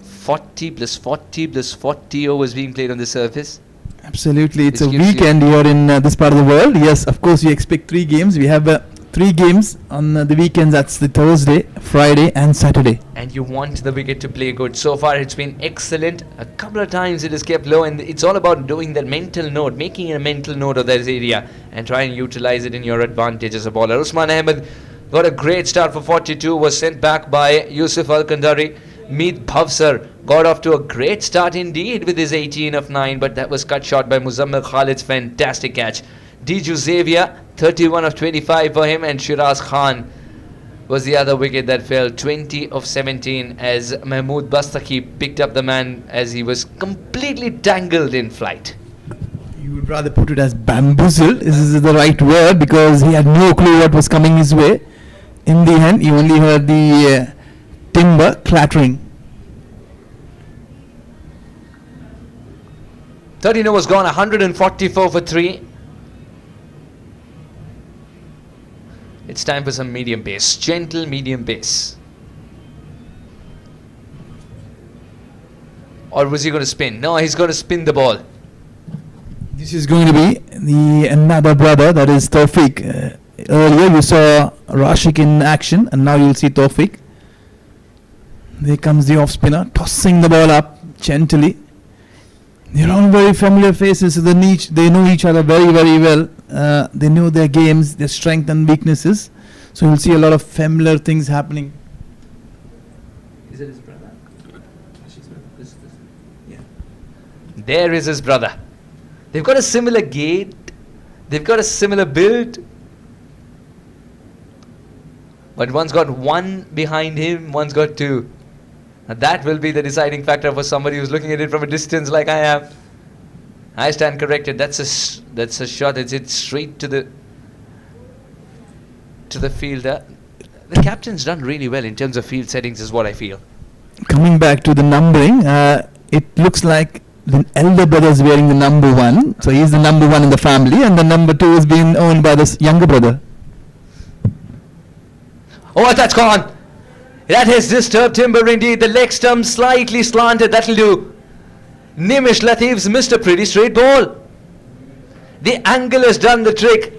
40 plus 40 plus 40 overs being played on the surface. Absolutely, it's a weekend here in this part of the world. Yes, of course, we expect 3 games. We have 3 games on the weekends. That's the Thursday, Friday and Saturday. And you want the wicket to play good. So far it's been excellent. A couple of times it is kept low, and it's all about doing that mental note, making a mental note of that area and try and utilize it in your advantage as a bowler. Usman Ahmed got a great start for 42, was sent back by Yusuf Al-Kandari. Meet Bhavsar got off to a great start indeed with his 18 of 9, but that was cut short by Muzammil Khalid's fantastic catch. Diju Xavier, 31 of 25 for him, and Shiraz Khan was the other wicket that fell, 20 of 17, as Mohammad Bastaki picked up the man as he was completely tangled in flight. You would rather put it as bamboozled. This is the right word, because he had no clue what was coming his way. In the end, you only heard the timber clattering. 13 overs gone, 144 for 3. It's time for some medium pace, gentle medium pace. Or was he going to spin? No, he's going to spin the ball. This is going to be another brother, that is Tawfiq. Earlier you saw Rashid in action, and now you'll see Tawfiq. There comes the off spinner, tossing the ball up gently. They're all very familiar faces, so they know each other very, very well. They know their games, their strengths and weaknesses. So you'll see a lot of familiar things happening. Is it his brother? Yeah. There is his brother. They've got a similar gait. They've got a similar build. But one's got one behind him, one's got two. And that will be the deciding factor for somebody who's looking at it from a distance like I am. I stand corrected. That's a shot. It's straight to the fielder. The captain's done really well in terms of field settings, is what I feel. Coming back to the numbering, it looks like the elder brother is wearing the number 1, so he's the number 1 in the family, and the number 2 is being owned by this younger brother. Oh, that's gone. That has disturbed timber indeed. The leg stump slightly slanted. That'll do. Nimish Latif's missed a pretty straight ball. The angle has done the trick.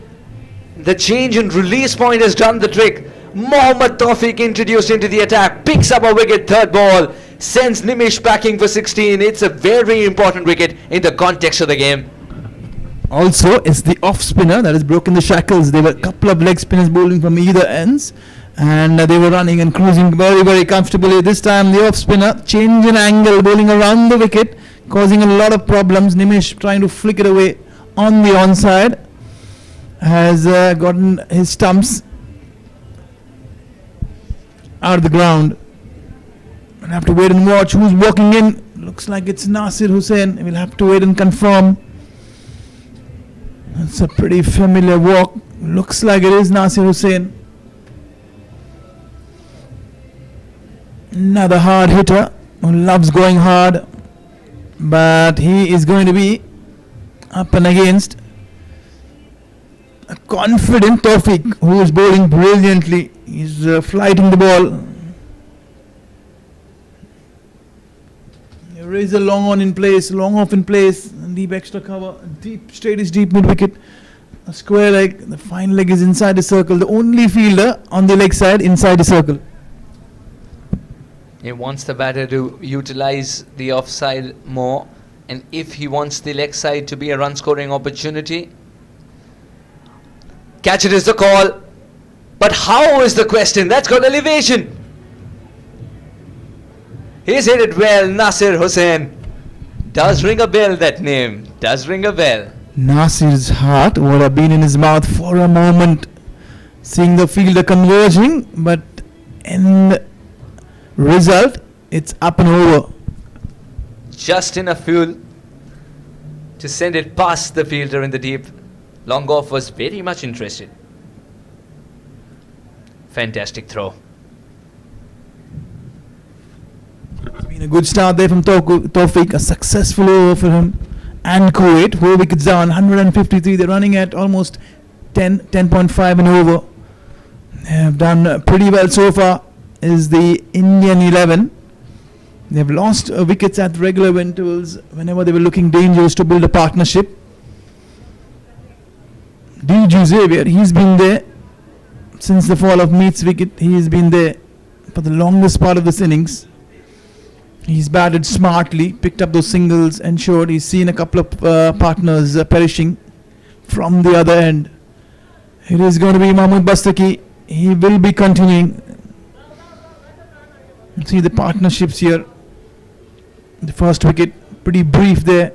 The change in release point has done the trick. Mohammad Tawfiq introduced into the attack. Picks up a wicket, third ball. Sends Nimish packing for 16. It's a very important wicket in the context of the game. Also, it's the off spinner that has broken the shackles. There were a couple of leg spinners bowling from either ends, and they were running and cruising very, very comfortably. This time the off spinner changed an angle, bowling around the wicket, causing a lot of problems. Nimish trying to flick it away on the onside has gotten his stumps out of the ground. We'll have to wait and watch who's walking in. Looks like it's Nasir Hussain. We'll have to wait and confirm. It's a pretty familiar walk. Looks like it is Nasir Hussain. Another hard hitter who loves going hard, but he is going to be up and against a confident Tawfiq who is bowling brilliantly. He's flighting the ball. Raise a long on in place, long off in place, and deep extra cover, deep straight is deep mid wicket, a square leg, the fine leg is inside the circle, the only fielder on the leg side inside the circle. He wants the batter to utilize the offside more, and if he wants the leg side to be a run scoring opportunity, catch it is the call. But how is the question? That's got elevation. He's hit it well, Nasir Hussain. Does ring a bell, that name. Does ring a bell. Nasir's heart would have been in his mouth for a moment, seeing the fielder converging, but in result, it's up and over. Just enough fuel to send it past the fielder in the deep. Long off was very much interested. Fantastic throw. It's been a good start there from Tawfiq, a successful over for him. And Kuwait, 4 wickets down, 153. They're running at almost 10.5 and over. They have done pretty well so far. Is the Indian 11. They've lost wickets at regular intervals whenever they were looking dangerous to build a partnership. D.J. Xavier, he's been there since the fall of Mead's wicket. He's been there for the longest part of this innings. He's batted smartly, picked up those singles, ensured he's seen a couple of partners perishing from the other end. It is going to be Mohammad Bastaki. He will be continuing. See the partnerships here. The first wicket, pretty brief there.